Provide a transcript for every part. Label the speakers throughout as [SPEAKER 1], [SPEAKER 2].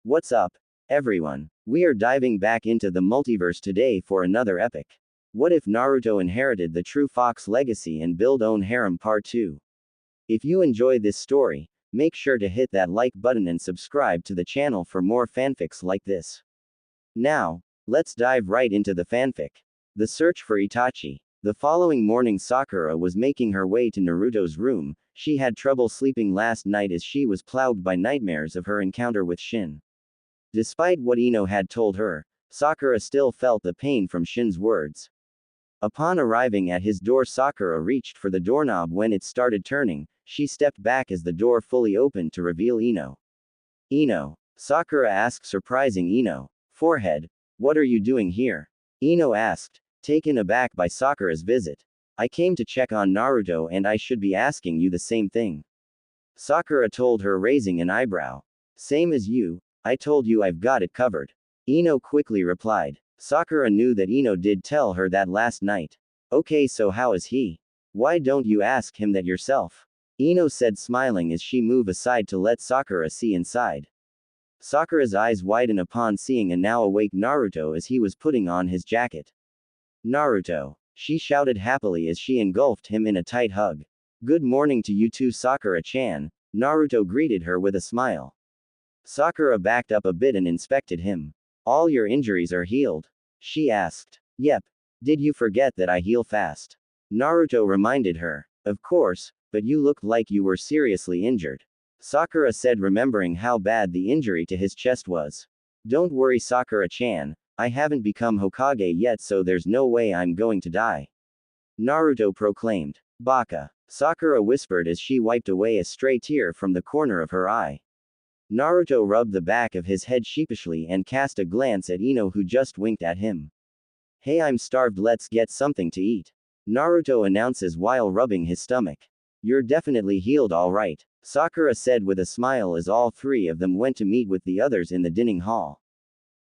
[SPEAKER 1] What's up, everyone? We are diving back into the multiverse today for another epic. What if Naruto inherited the true Fox legacy and build own harem part 2? If you enjoy this story, make sure to hit that like button and subscribe to the channel for more fanfics like this. Now, let's dive right into the fanfic. The search for Itachi. The following morning Sakura was making her way to Naruto's room. She had trouble sleeping last night as she was plagued by nightmares of her encounter with Shin. Despite what Ino had told her, Sakura still felt the pain from Shin's words. Upon arriving at his door, Sakura reached for the doorknob. When it started turning, she stepped back as the door fully opened to reveal Ino. Ino? Sakura asked, surprising Ino. Forehead, what are you doing here? Ino asked, taken aback by Sakura's visit. I came to check on Naruto and I should be asking you the same thing. Sakura told her, raising an eyebrow. Same as you, I told you I've got it covered. Ino quickly replied. Sakura knew that Ino did tell her that last night. Okay, so how is he? Why don't you ask him that yourself? Ino said, smiling as she moved aside to let Sakura see inside. Sakura's eyes widened upon seeing a now awake Naruto as he was putting on his jacket. Naruto, she shouted happily as she engulfed him in a tight hug. Good morning to you too, Sakura-chan, Naruto greeted her with a smile. Sakura backed up a bit and inspected him. All your injuries are healed? She asked. Yep. Did you forget that I heal fast? Naruto reminded her. Of course, but you looked like you were seriously injured. Sakura said, remembering how bad the injury to his chest was. Don't worry, Sakura-chan, I haven't become Hokage yet, so there's no way I'm going to die. Naruto proclaimed. Baka. Sakura whispered as she wiped away a stray tear from the corner of her eye. Naruto rubbed the back of his head sheepishly and cast a glance at Ino, who just winked at him. Hey, I'm starved, let's get something to eat. Naruto announces while rubbing his stomach. You're definitely healed, all right, Sakura said with a smile as all three of them went to meet with the others in the dining hall.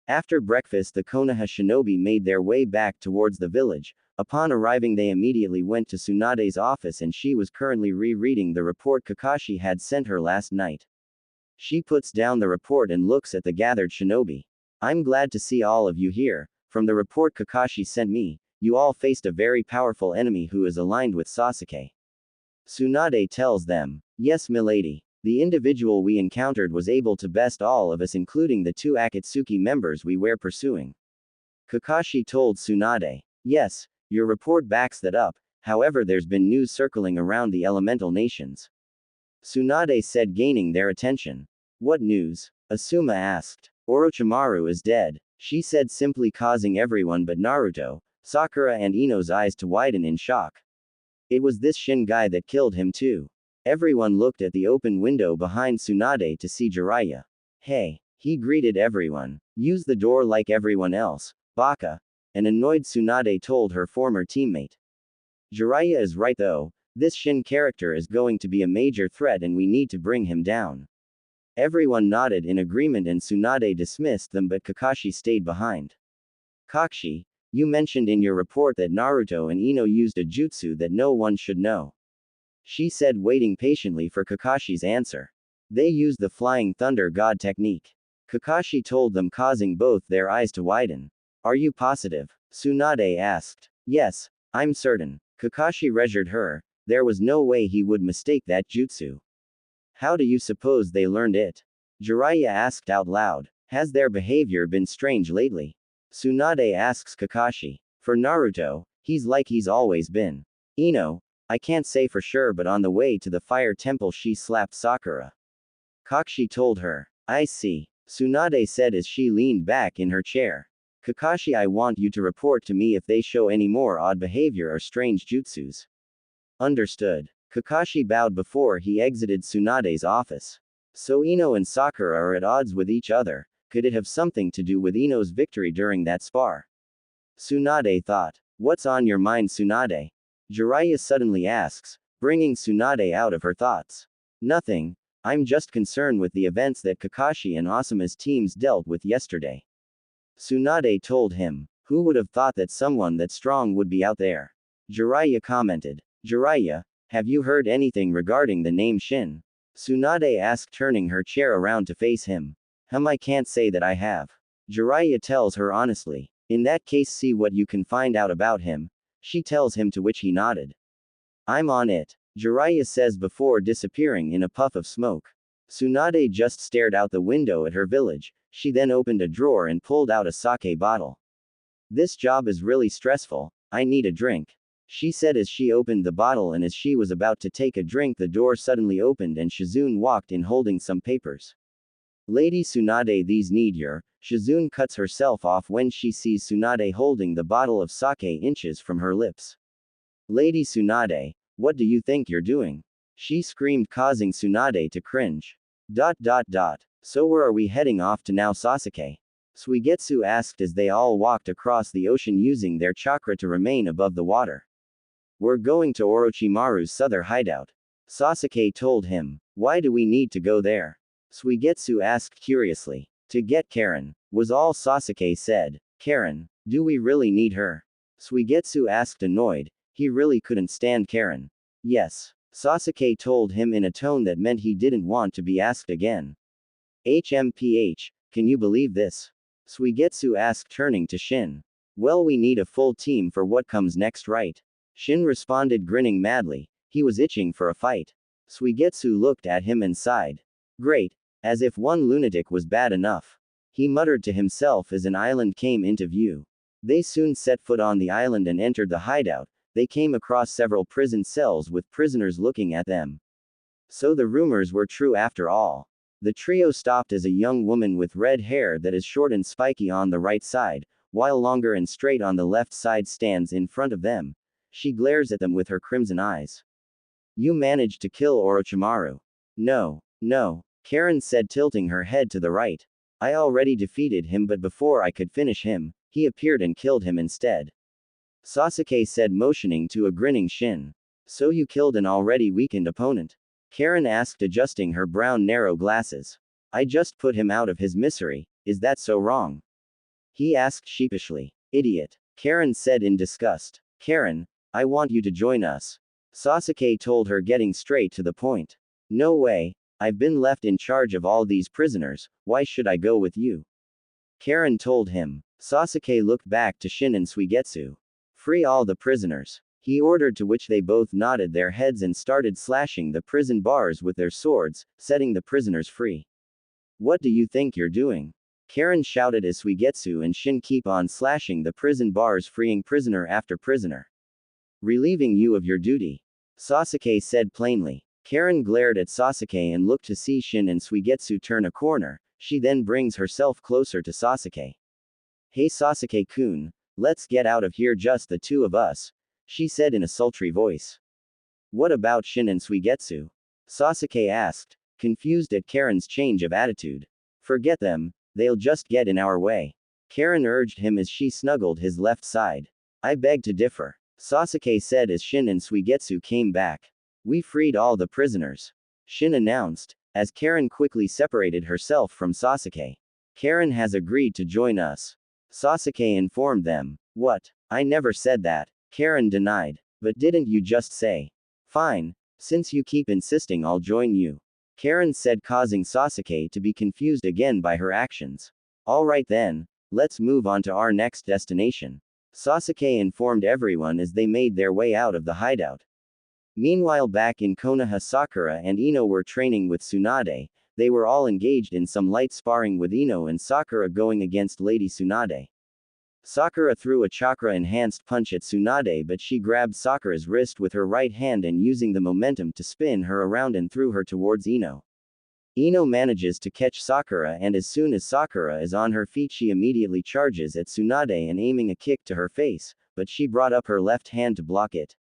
[SPEAKER 1] After breakfast, the Konoha shinobi made their way back towards the village. Upon arriving, they immediately went to Tsunade's office and she was currently rereading the report Kakashi had sent her last night. She puts down the report and looks at the gathered shinobi. I'm glad to see all of you here. From the report Kakashi sent me, you all faced a very powerful enemy who is aligned with Sasuke. Tsunade tells them. Yes, milady. The individual we encountered was able to best all of us, including the two Akatsuki members we were pursuing. Kakashi told Tsunade. Yes, your report backs that up, however there's been news circling around the elemental nations. Tsunade said, gaining their attention. What news? Asuma asked. Orochimaru is dead, she said simply, causing everyone but Naruto, Sakura and Ino's eyes to widen in shock. It was this Shin guy that killed him too. Everyone looked at the open window behind Tsunade to see Jiraiya. Hey, he greeted everyone. Use the door like everyone else, Baka. An annoyed Tsunade told her former teammate. Jiraiya is right though, this Shin character is going to be a major threat and we need to bring him down. Everyone nodded in agreement and Tsunade dismissed them, but Kakashi stayed behind. Kakashi, you mentioned in your report that Naruto and Ino used a jutsu that no one should know. She said, waiting patiently for Kakashi's answer. They used the Flying Thunder God technique. Kakashi told them, causing both their eyes to widen. Are you positive? Tsunade asked. Yes, I'm certain. Kakashi reassured her. There was no way he would mistake that jutsu. How do you suppose they learned it? Jiraiya asked out loud. Has their behavior been strange lately? Tsunade asks Kakashi. For Naruto, he's like he's always been. Ino, I can't say for sure, but on the way to the fire temple she slapped Sakura. Kakashi told her. I see, Tsunade said as she leaned back in her chair. Kakashi, I want you to report to me if they show any more odd behavior or strange jutsus. Understood. Kakashi bowed before he exited Tsunade's office. So Ino and Sakura are at odds with each other. Could it have something to do with Ino's victory during that spar? Tsunade thought. What's on your mind, Tsunade? Jiraiya suddenly asks, bringing Tsunade out of her thoughts. Nothing, I'm just concerned with the events that Kakashi and Asuma's teams dealt with yesterday. Tsunade told him. Who would have thought that someone that strong would be out there? Jiraiya commented. Jiraiya, have you heard anything regarding the name Shin? Tsunade asked, turning her chair around to face him. I can't say that I have. Jiraiya tells her honestly. In that case, see what you can find out about him. She tells him, to which he nodded. I'm on it, Jiraiya says before disappearing in a puff of smoke. Tsunade just stared out the window at her village. She then opened a drawer and pulled out a sake bottle. This job is really stressful. I need a drink, she said as she opened the bottle, and as she was about to take a drink, the door suddenly opened and Shizune walked in holding some papers. Lady Tsunade, these need your. Shizune cuts herself off when she sees Tsunade holding the bottle of sake inches from her lips. Lady Tsunade, what do you think you're doing? She screamed, causing Tsunade to cringe. So where are we heading off to now, Sasuke? Suigetsu asked as they all walked across the ocean using their chakra to remain above the water. We're going to Orochimaru's southern hideout, Sasuke told him. Why do we need to go there? Suigetsu asked curiously. To get Karen, was all Sasuke said. Karen, do we really need her? Suigetsu asked, annoyed. He really couldn't stand Karen. Yes, Sasuke told him in a tone that meant he didn't want to be asked again. HMPH, can you believe this? Suigetsu asked, turning to Shin. Well, we need a full team for what comes next, right? Shin responded, grinning madly. He was itching for a fight. Suigetsu looked at him and sighed. Great. As if one lunatic was bad enough. He muttered to himself as an island came into view. They soon set foot on the island and entered the hideout. They came across several prison cells with prisoners looking at them. So the rumors were true after all. The trio stopped as a young woman with red hair that is short and spiky on the right side, while longer and straight on the left side stands in front of them. She glares at them with her crimson eyes. You managed to kill Orochimaru. No, Karen said, tilting her head to the right. I already defeated him, but before I could finish him, he appeared and killed him instead. Sasuke said, motioning to a grinning Shin. So you killed an already weakened opponent? Karen asked, adjusting her brown narrow glasses. I just put him out of his misery. Is that so wrong? He asked sheepishly. Idiot, Karen said in disgust. Karen, I want you to join us, Sasuke told her, getting straight to the point. No way. I've been left in charge of all these prisoners, why should I go with you? Karen told him. Sasuke looked back to Shin and Suigetsu. Free all the prisoners, he ordered, to which they both nodded their heads and started slashing the prison bars with their swords, setting the prisoners free. What do you think you're doing? Karen shouted as Suigetsu and Shin keep on slashing the prison bars, freeing prisoner after prisoner. Relieving you of your duty, Sasuke said plainly. Karen glared at Sasuke and looked to see Shin and Suigetsu turn a corner. She then brings herself closer to Sasuke. Hey Sasuke-kun, let's get out of here, just the two of us, she said in a sultry voice. What about Shin and Suigetsu? Sasuke asked, confused at Karen's change of attitude. Forget them, they'll just get in our way, Karen urged him as she snuggled his left side. I beg to differ, Sasuke said as Shin and Suigetsu came back. We freed all the prisoners, Shin announced, as Karen quickly separated herself from Sasuke. Karen has agreed to join us, Sasuke informed them. What? I never said that, Karen denied. But didn't you just say? Fine. Since you keep insisting, I'll join you, Karen said, causing Sasuke to be confused again by her actions. Alright then, let's move on to our next destination, Sasuke informed everyone as they made their way out of the hideout. Meanwhile, back in Konoha, Sakura and Ino were training with Tsunade. They were all engaged in some light sparring, with Ino and Sakura going against Lady Tsunade. Sakura threw a chakra-enhanced punch at Tsunade, but she grabbed Sakura's wrist with her right hand and, using the momentum to spin her around, and threw her towards Ino. Ino manages to catch Sakura, and as soon as Sakura is on her feet, she immediately charges at Tsunade and aiming a kick to her face, but she brought up her left hand to block it.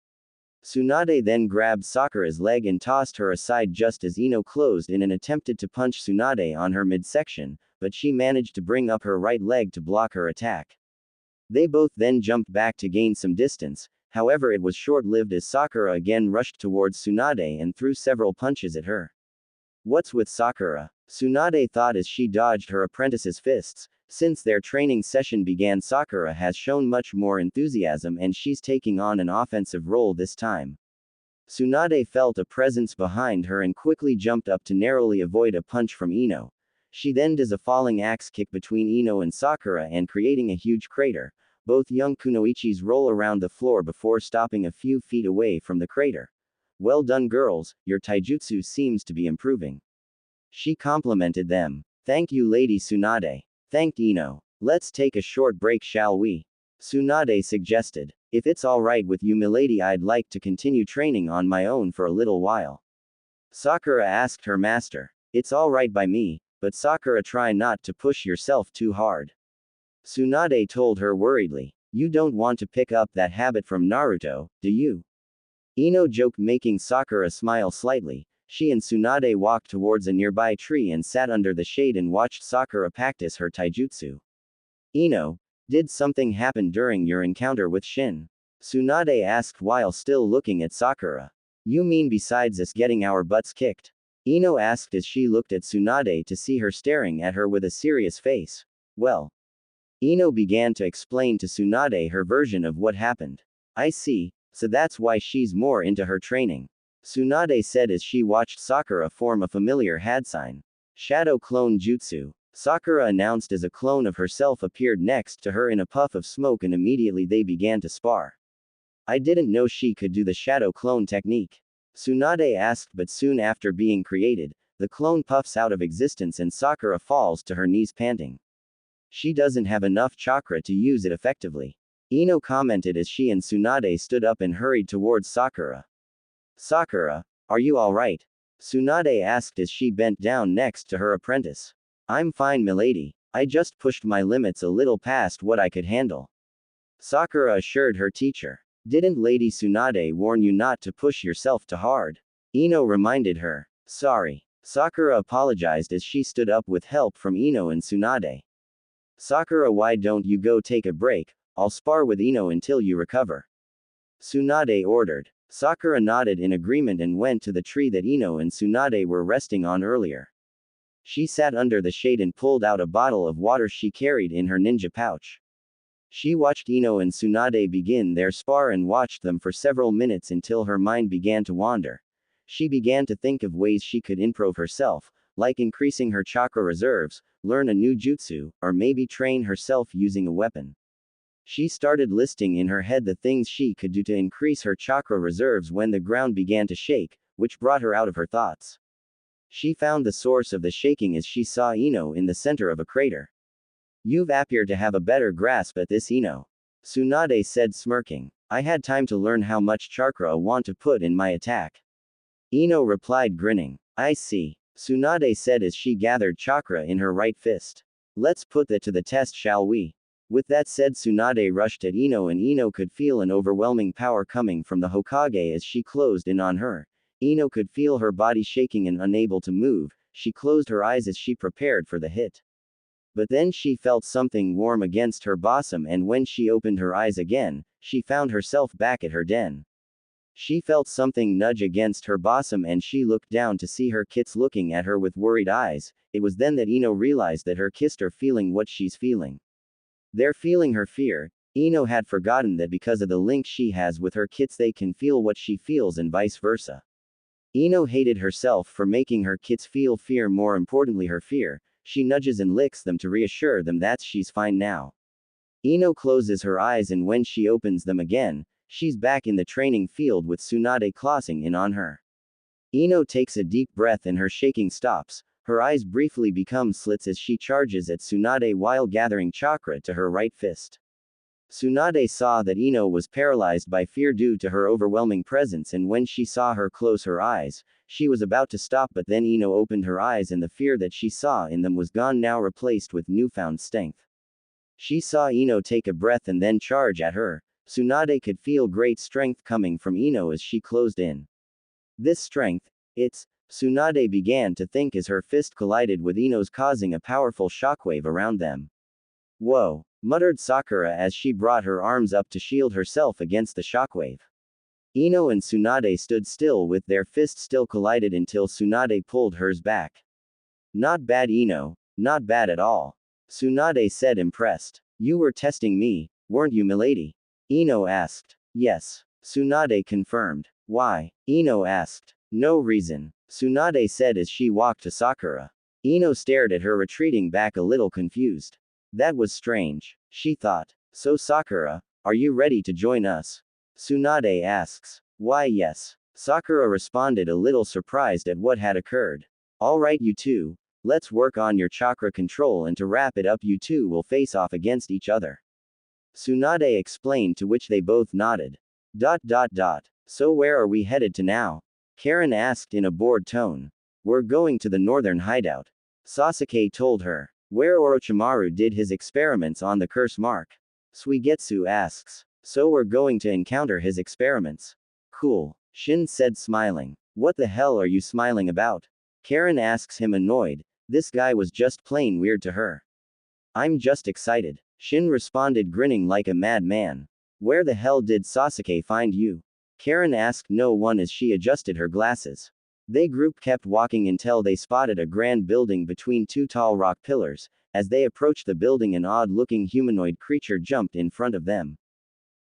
[SPEAKER 1] Tsunade then grabbed Sakura's leg and tossed her aside just as Ino closed in and attempted to punch Tsunade on her midsection, but she managed to bring up her right leg to block her attack. They both then jumped back to gain some distance, however it was short-lived as Sakura again rushed towards Tsunade and threw several punches at her. What's with Sakura? Tsunade thought as she dodged her apprentice's fists. Since their training session began, Sakura has shown much more enthusiasm and she's taking on an offensive role this time. Tsunade felt a presence behind her and quickly jumped up to narrowly avoid a punch from Ino. She then does a falling axe kick between Ino and Sakura and creating a huge crater. Both young kunoichis roll around the floor before stopping a few feet away from the crater. Well done girls, your taijutsu seems to be improving. She complimented them. Thank you Lady Tsunade. Thanked Ino. Let's take a short break shall we? Tsunade suggested. If it's alright with you milady I'd like to continue training on my own for a little while. Sakura asked her master. It's alright by me, but Sakura try not to push yourself too hard. Tsunade told her worriedly. You don't want to pick up that habit from Naruto, do you? Ino joked making Sakura smile slightly. She and Tsunade walked towards a nearby tree and sat under the shade and watched Sakura practice her taijutsu. Ino, did something happen during your encounter with Shin? Tsunade asked while still looking at Sakura. You mean besides us getting our butts kicked? Ino asked as she looked at Tsunade to see her staring at her with a serious face. Well. Ino began to explain to Tsunade her version of what happened. I see, so that's why she's more into her training. Tsunade said as she watched Sakura form a familiar had sign. Shadow Clone Jutsu. Sakura announced as a clone of herself appeared next to her in a puff of smoke and immediately they began to spar. I didn't know she could do the shadow clone technique. Tsunade asked but soon after being created, the clone puffs out of existence and Sakura falls to her knees panting. She doesn't have enough chakra to use it effectively. Ino commented as she and Tsunade stood up and hurried towards Sakura. Sakura, are you alright? Tsunade asked as she bent down next to her apprentice. I'm fine milady, I just pushed my limits a little past what I could handle. Sakura assured her teacher. Didn't Lady Tsunade warn you not to push yourself too hard? Ino reminded her. Sorry. Sakura apologized as she stood up with help from Ino and Tsunade. Sakura, why don't you go take a break? I'll spar with Ino until you recover. Tsunade ordered. Sakura nodded in agreement and went to the tree that Ino and Tsunade were resting on earlier. She sat under the shade and pulled out a bottle of water she carried in her ninja pouch. She watched Ino and Tsunade begin their spar and watched them for several minutes until her mind began to wander. She began to think of ways she could improve herself, like increasing her chakra reserves, learn a new jutsu, or maybe train herself using a weapon. She started listing in her head the things she could do to increase her chakra reserves when the ground began to shake, which brought her out of her thoughts. She found the source of the shaking as she saw Ino in the center of a crater. You appear to have a better grasp at this Ino. Tsunade said smirking. I had time to learn how much chakra I want to put in my attack. Ino replied grinning. I see. Tsunade said as she gathered chakra in her right fist. Let's put that to the test shall we? With that said Tsunade rushed at Ino and Ino could feel an overwhelming power coming from the Hokage as she closed in on her. Ino could feel her body shaking and unable to move, she closed her eyes as she prepared for the hit. But then she felt something warm against her bosom and when she opened her eyes again, she found herself back at her den. She felt something nudge against her bosom and she looked down to see her kits looking at her with worried eyes. It was then that Ino realized that her kits are feeling what she's feeling. They're feeling her fear. Ino had forgotten that because of the link she has with her kits they can feel what she feels and vice versa. Ino hated herself for making her kits feel fear, more importantly her fear. She nudges and licks them to reassure them that she's fine now. Ino closes her eyes and when she opens them again, she's back in the training field with Tsunade closing in on her. Ino takes a deep breath and her shaking stops. Her eyes briefly become slits as she charges at Tsunade while gathering chakra to her right fist. Tsunade saw that Ino was paralyzed by fear due to her overwhelming presence and when she saw her close her eyes, she was about to stop but then Ino opened her eyes and the fear that she saw in them was gone, now replaced with newfound strength. She saw Ino take a breath and then charge at her. Tsunade could feel great strength coming from Ino as she closed in. This strength, Tsunade began to think as her fist collided with Ino's, causing a powerful shockwave around them. Whoa, muttered Sakura as she brought her arms up to shield herself against the shockwave. Ino and Tsunade stood still with their fists still collided until Tsunade pulled hers back. Not bad Ino, not bad at all. Tsunade said impressed. You were testing me, weren't you milady? Ino asked. Yes. Tsunade confirmed. Why? Ino asked. No reason. Tsunade said as she walked to Sakura. Ino stared at her retreating back a little confused. That was strange, she thought. So Sakura, are you ready to join us? Tsunade asks. Why yes. Sakura responded a little surprised at what had occurred. Alright you two, let's work on your chakra control and to wrap it up you two will face off against each other. Tsunade explained, to which they both nodded. So where are we headed to now? Karen asked in a bored tone. We're going to the northern hideout. Sasuke told her. Where Orochimaru did his experiments on the curse mark. Suigetsu asks. So we're going to encounter his experiments. Cool. Shin said smiling. What the hell are you smiling about? Karen asks him annoyed. This guy was just plain weird to her. I'm just excited. Shin responded grinning like a madman. Where the hell did Sasuke find you? Karen asked no one as she adjusted her glasses. They group kept walking until they spotted a grand building between two tall rock pillars. As they approached the building, an odd-looking humanoid creature jumped in front of them.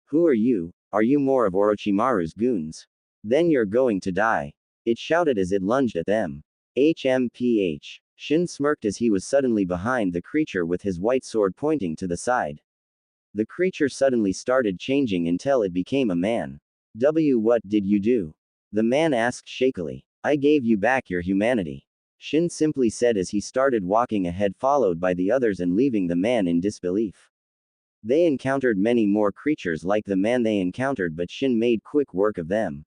[SPEAKER 1] Who are you? Are you more of Orochimaru's goons? Then you're going to die. It shouted as it lunged at them. HMPH. Shin smirked as he was suddenly behind the creature with his white sword pointing to the side. The creature suddenly started changing until it became a man. What did you do? The man asked shakily. I gave you back your humanity. Shin simply said as he started walking ahead, followed by the others and leaving the man in disbelief. They encountered many more creatures like the man they encountered, but Shin made quick work of them.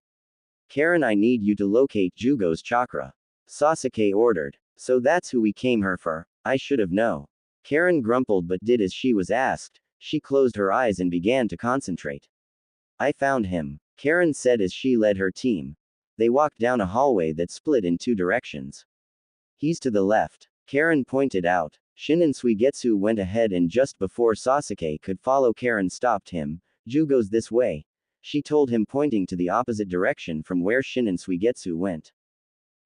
[SPEAKER 1] Karen, I need you to locate Jugo's chakra. Sasuke ordered. So that's who we came here for. I should have known. Karen grumbled but did as she was asked. She closed her eyes and began to concentrate. I found him, Karen said as she led her team. They walked down a hallway that split in two directions. He's to the left, Karen pointed out. Shin and Suigetsu went ahead, and just before Sasuke could follow, Karen stopped him. Jugo's this way, she told him, pointing to the opposite direction from where Shin and Suigetsu went.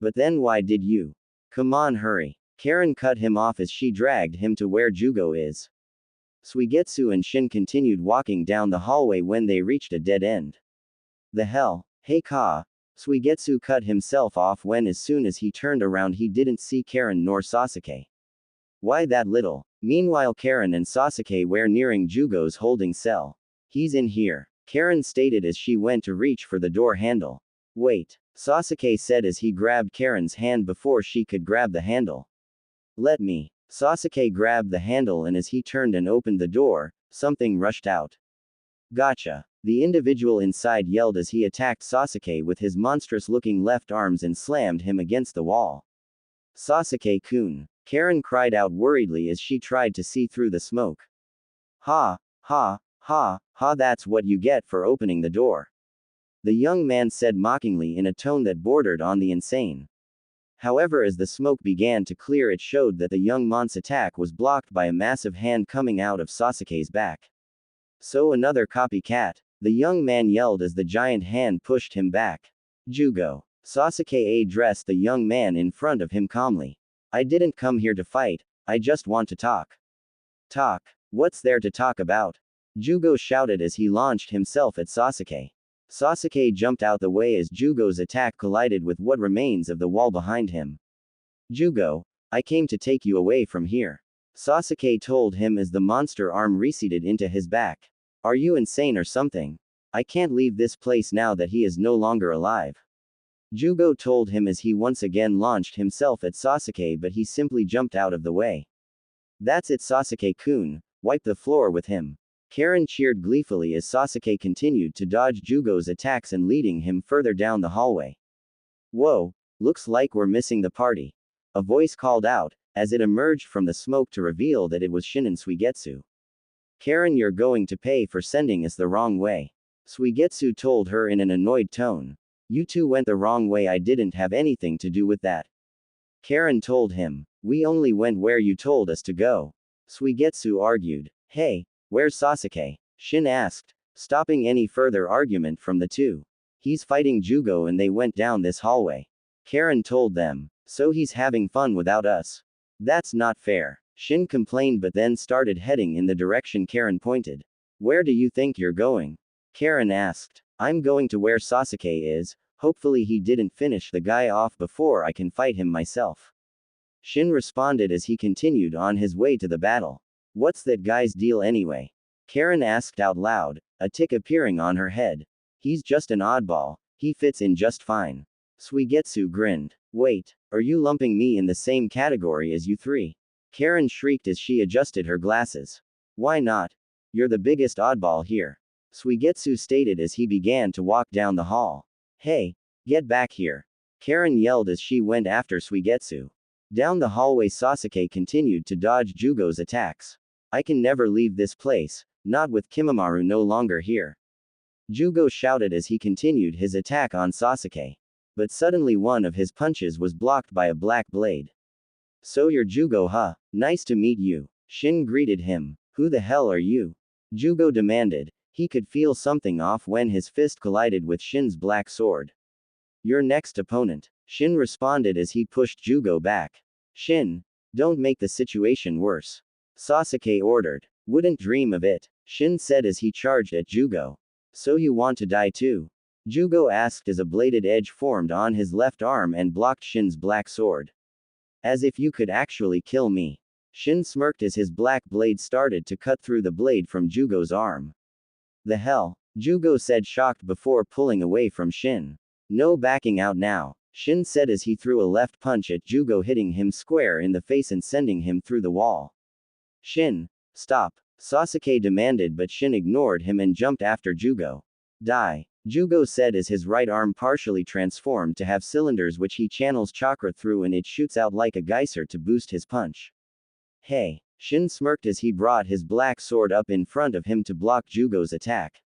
[SPEAKER 1] But then why did you? Come on, hurry. Karen cut him off as she dragged him to where Jugo is. Suigetsu and Shin continued walking down the hallway when they reached a dead end. The hell? Hey Ka! Suigetsu cut himself off when as soon as he turned around he didn't see Karen nor Sasuke. Why that little? Meanwhile Karen and Sasuke were nearing Jugo's holding cell. He's in here, Karen stated as she went to reach for the door handle. Wait, Sasuke said as he grabbed Karen's hand before she could grab the handle. Let me. Sasuke grabbed the handle, and as he turned and opened the door, something rushed out. Gotcha. The individual inside yelled as he attacked Sasuke with his monstrous-looking left arms and slammed him against the wall. Sasuke-kun. Karen cried out worriedly as she tried to see through the smoke. Ha, ha, ha, ha, that's what you get for opening the door. The young man said mockingly in a tone that bordered on the insane. However, as the smoke began to clear, it showed that the young man's attack was blocked by a massive hand coming out of Sasuke's back. So another copycat, the young man yelled as the giant hand pushed him back. Jugo. Sasuke addressed the young man in front of him calmly. I didn't come here to fight, I just want to talk. Talk? What's there to talk about? Jugo shouted as he launched himself at Sasuke. Sasuke jumped out the way as Jugo's attack collided with what remains of the wall behind him. Jugo, I came to take you away from here. Sasuke told him as the monster arm receded into his back. Are you insane or something? I can't leave this place now that he is no longer alive. Jugo told him as he once again launched himself at Sasuke, but he simply jumped out of the way. That's it, Sasuke-kun, wipe the floor with him. Karen cheered gleefully as Sasuke continued to dodge Jugo's attacks and leading him further down the hallway. Whoa, looks like we're missing the party. A voice called out, as it emerged from the smoke to reveal that it was Shin and Suigetsu. Karen, you're going to pay for sending us the wrong way. Suigetsu told her in an annoyed tone. You two went the wrong way, I didn't have anything to do with that. Karen told him. We only went where you told us to go. Suigetsu argued. Hey, where's Sasuke? Shin asked, stopping any further argument from the two. He's fighting Jugo and they went down this hallway. Karen told them. So he's having fun without us. That's not fair. Shin complained but then started heading in the direction Karen pointed. Where do you think you're going? Karen asked. I'm going to where Sasuke is, hopefully he didn't finish the guy off before I can fight him myself. Shin responded as he continued on his way to the battle. What's that guy's deal anyway? Karen asked out loud, a tick appearing on her head. He's just an oddball, he fits in just fine. Suigetsu grinned. Wait, are you lumping me in the same category as you three? Karen shrieked as she adjusted her glasses. Why not? You're the biggest oddball here. Suigetsu stated as he began to walk down the hall. Hey, get back here. Karen yelled as she went after Suigetsu. Down the hallway Sasuke continued to dodge Jugo's attacks. I can never leave this place, not with Kimamaru no longer here. Jugo shouted as he continued his attack on Sasuke. But suddenly one of his punches was blocked by a black blade. So you're Jugo, huh? Nice to meet you. Shin greeted him. Who the hell are you? Jugo demanded. He could feel something off when his fist collided with Shin's black sword. Your next opponent. Shin responded as he pushed Jugo back. Shin, don't make the situation worse. Sasuke ordered. Wouldn't dream of it, Shin said as he charged at Jugo. So you want to die too? Jugo asked as a bladed edge formed on his left arm and blocked Shin's black sword. As if you could actually kill me. Shin smirked as his black blade started to cut through the blade from Jugo's arm. The hell? Jugo said shocked before pulling away from Shin. No backing out now, Shin said as he threw a left punch at Jugo, hitting him square in the face and sending him through the wall. Shin, stop, Sasuke demanded, but Shin ignored him and jumped after Jugo. Die, Jugo said as his right arm partially transformed to have cylinders which he channels chakra through and it shoots out like a geyser to boost his punch. Hey, Shin smirked as he brought his black sword up in front of him to block Jugo's attack.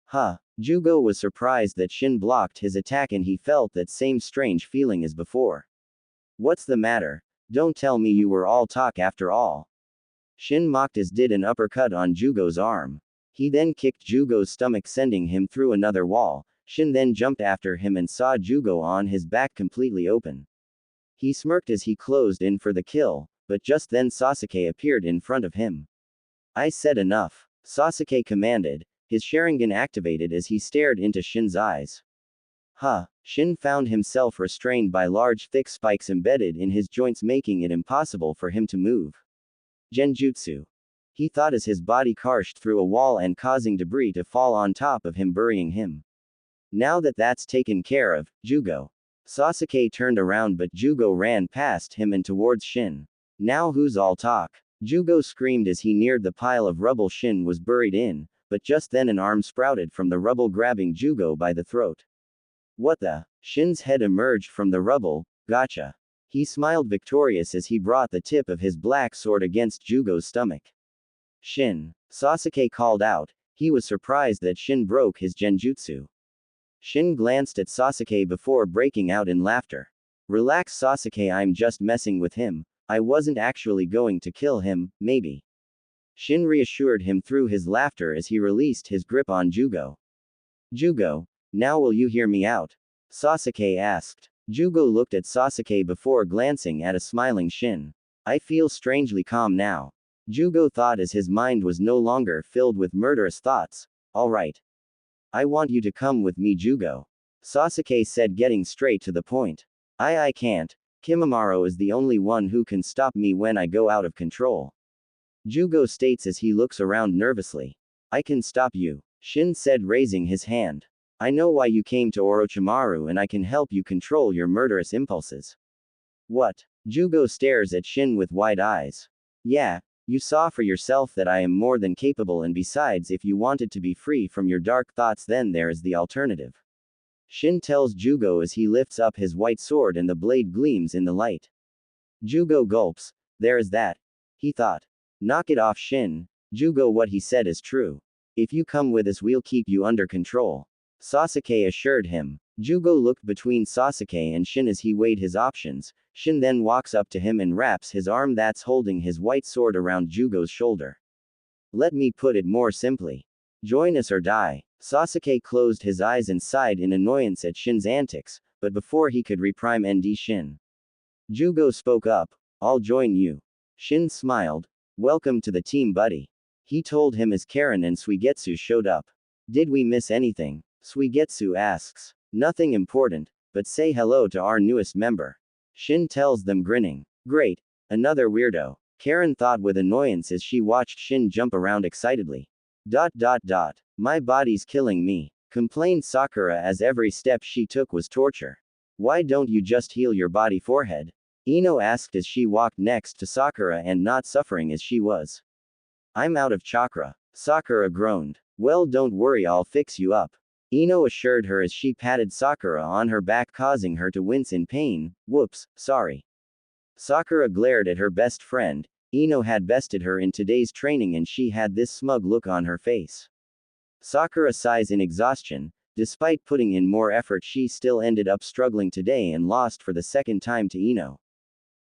[SPEAKER 1] Huh, Jugo was surprised that Shin blocked his attack and he felt that same strange feeling as before. What's the matter? Don't tell me you were all talk after all. Shin mocked as did an uppercut on Jugo's arm. He then kicked Jugo's stomach sending him through another wall. Shin then jumped after him and saw Jugo on his back completely open. He smirked as he closed in for the kill, but just then Sasuke appeared in front of him. I said enough, Sasuke commanded, his Sharingan activated as he stared into Shin's eyes. Huh, Shin found himself restrained by large thick spikes embedded in his joints, making it impossible for him to move. Genjutsu. He thought as his body crashed through a wall and causing debris to fall on top of him, burying him. Now that that's taken care of, Jugo. Sasuke turned around, but Jugo ran past him and towards Shin. Now who's all talk? Jugo screamed as he neared the pile of rubble Shin was buried in, but just then an arm sprouted from the rubble, grabbing Jugo by the throat. What the? Shin's head emerged from the rubble. Gotcha. He smiled victorious as he brought the tip of his black sword against Jugo's stomach. Shin, Sasuke called out. He was surprised that Shin broke his genjutsu. Shin glanced at Sasuke before breaking out in laughter. Relax, Sasuke, I'm just messing with him. I wasn't actually going to kill him, maybe. Shin reassured him through his laughter as he released his grip on Jugo. Jugo, now will you hear me out? Sasuke asked. Jugo looked at Sasuke before glancing at a smiling Shin. I feel strangely calm now. Jugo thought as his mind was no longer filled with murderous thoughts. Alright. I want you to come with me, Jugo. Sasuke said, getting straight to the point. I can't. Kimamaru is the only one who can stop me when I go out of control. Jugo states as he looks around nervously. I can stop you, Shin said, raising his hand. I know why you came to Orochimaru and I can help you control your murderous impulses. What? Jugo stares at Shin with wide eyes. Yeah, you saw for yourself that I am more than capable, and besides, if you wanted to be free from your dark thoughts, then there is the alternative. Shin tells Jugo as he lifts up his white sword and the blade gleams in the light. Jugo gulps. There is that. He thought. Knock it off, Shin. Jugo, what he said is true. If you come with us, we'll keep you under control. Sasuke assured him. Jugo looked between Sasuke and Shin as he weighed his options. Shin then walks up to him and wraps his arm that's holding his white sword around Jugo's shoulder. Let me put it more simply. Join us or die. Sasuke closed his eyes and sighed in annoyance at Shin's antics, but before he could reprime ND Shin. Jugo spoke up. I'll join you. Shin smiled. Welcome to the team, buddy. He told him as Karen and Suigetsu showed up. Did we miss anything? Suigetsu asks. Nothing important, but say hello to our newest member. Shin tells them, grinning. Great. Another weirdo. Karen thought with annoyance as she watched Shin jump around excitedly. My body's killing me, complained Sakura as every step she took was torture. Why don't you just heal your body forehead? Ino asked as she walked next to Sakura and not suffering as she was. I'm out of chakra. Sakura groaned. Well, don't worry, I'll fix you up. Ino assured her as she patted Sakura on her back, causing her to wince in pain. Whoops, sorry. Sakura glared at her best friend. Ino had bested her in today's training and she had this smug look on her face. Sakura sighs in exhaustion. Despite putting in more effort, she still ended up struggling today and lost for the second time to Ino.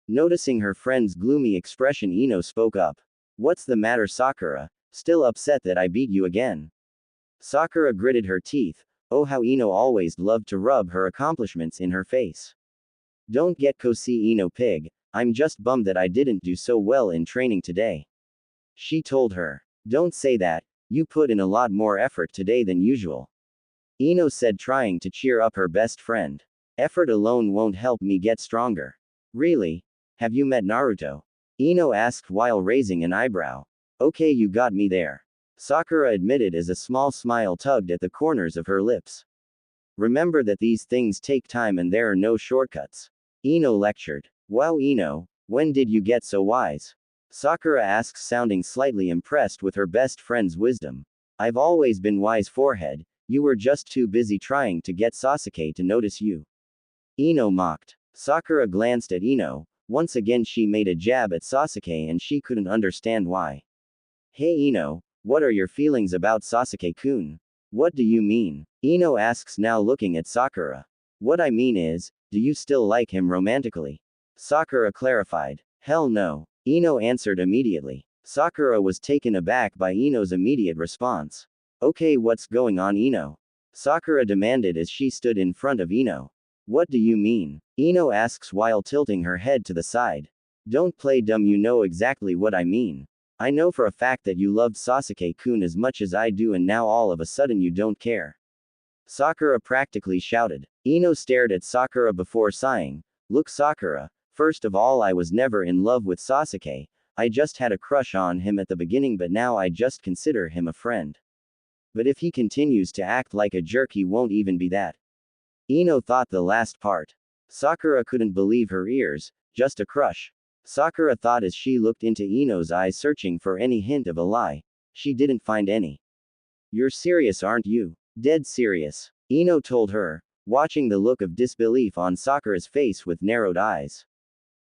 [SPEAKER 1] Noticing her friend's gloomy expression, Ino spoke up. What's the matter, Sakura? Still upset that I beat you again? Sakura gritted her teeth. Oh, how Ino always loved to rub her accomplishments in her face. Don't get cozy, Ino pig. I'm just bummed that I didn't do so well in training today. She told her. Don't say that, you put in a lot more effort today than usual. Ino said, trying to cheer up her best friend. Effort alone won't help me get stronger. Really? Have you met Naruto? Ino asked while raising an eyebrow. Okay, you got me there. Sakura admitted as a small smile tugged at the corners of her lips. Remember that these things take time and there are no shortcuts. Ino lectured. Wow, Ino, when did you get so wise? Sakura asks, sounding slightly impressed with her best friend's wisdom. I've always been wise, forehead. You were just too busy trying to get Sasuke to notice you. Ino mocked. Sakura glanced at Ino. Once again she made a jab at Sasuke and she couldn't understand why. Hey Ino, what are your feelings about Sasuke-kun? What do you mean? Ino asks, now looking at Sakura. What I mean is, do you still like him romantically? Sakura clarified. Hell no. Ino answered immediately. Sakura was taken aback by Ino's immediate response. Okay, what's going on, Ino? Sakura demanded as she stood in front of Ino. What do you mean? Ino asks while tilting her head to the side. Don't play dumb, you know exactly what I mean. I know for a fact that you loved Sasuke-kun as much as I do and now all of a sudden you don't care. Sakura practically shouted. Ino stared at Sakura before sighing. Look, Sakura, first of all, I was never in love with Sasuke. I just had a crush on him at the beginning, but now I just consider him a friend. But if he continues to act like a jerk, he won't even be that. Ino thought the last part. Sakura couldn't believe her ears. Just a crush. Sakura thought as she looked into Ino's eyes, searching for any hint of a lie. She didn't find any. You're serious, aren't you? Dead serious. Ino told her, watching the look of disbelief on Sakura's face with narrowed eyes.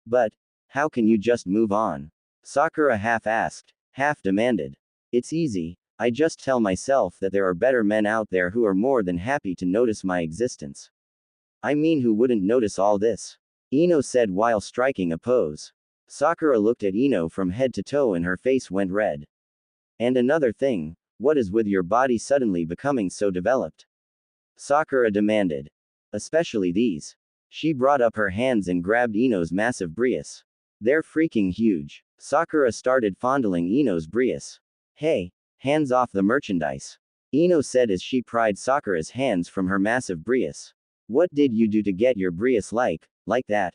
[SPEAKER 1] But, how can you just move on? Sakura half asked, half demanded. It's easy. I just tell myself that there are better men out there who are more than happy to notice my existence. I mean, who wouldn't notice all this? Ino said while striking a pose. Sakura looked at Ino from head to toe and her face went red. And another thing, what is with your body suddenly becoming so developed? Sakura demanded. Especially these. She brought up her hands and grabbed Ino's massive brias. They're freaking huge. Sakura started fondling Ino's brias. Hey, hands off the merchandise. Ino said as she pried Sakura's hands from her massive brias. What did you do to get your brias like that?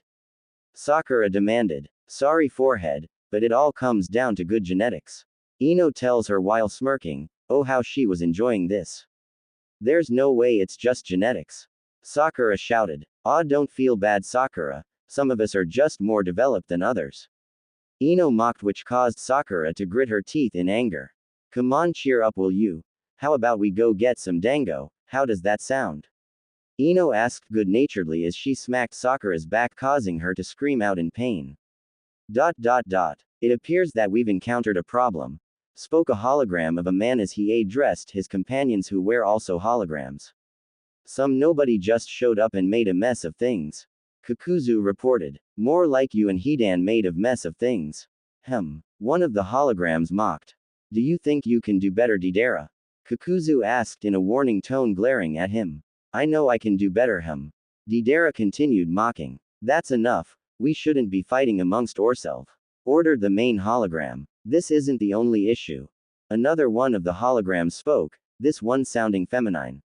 [SPEAKER 1] Sakura demanded. Sorry, forehead, but it all comes down to good genetics. Ino tells her while smirking. Oh, how she was enjoying this. There's no way it's just genetics. Sakura shouted. Ah, don't feel bad, Sakura. Some of us are just more developed than others. Ino mocked, which caused Sakura to grit her teeth in anger. Come on, cheer up, will you? How about we go get some dango? How does that sound? Ino asked good-naturedly as she smacked Sakura's back, causing her to scream out in pain. It appears that we've encountered a problem. Spoke a hologram of a man as he addressed his companions who were also holograms. Some nobody just showed up and made a mess of things. Kakuzu reported. More like you and Hidan made a mess of things. One of the holograms mocked. Do you think you can do better, Deidara? Kakuzu asked in a warning tone, glaring at him. I know I can do better, Deidara continued, mocking. That's enough. We shouldn't be fighting amongst ourselves. Ordered the main hologram. This isn't the only issue. Another one of the holograms spoke, this one sounding feminine.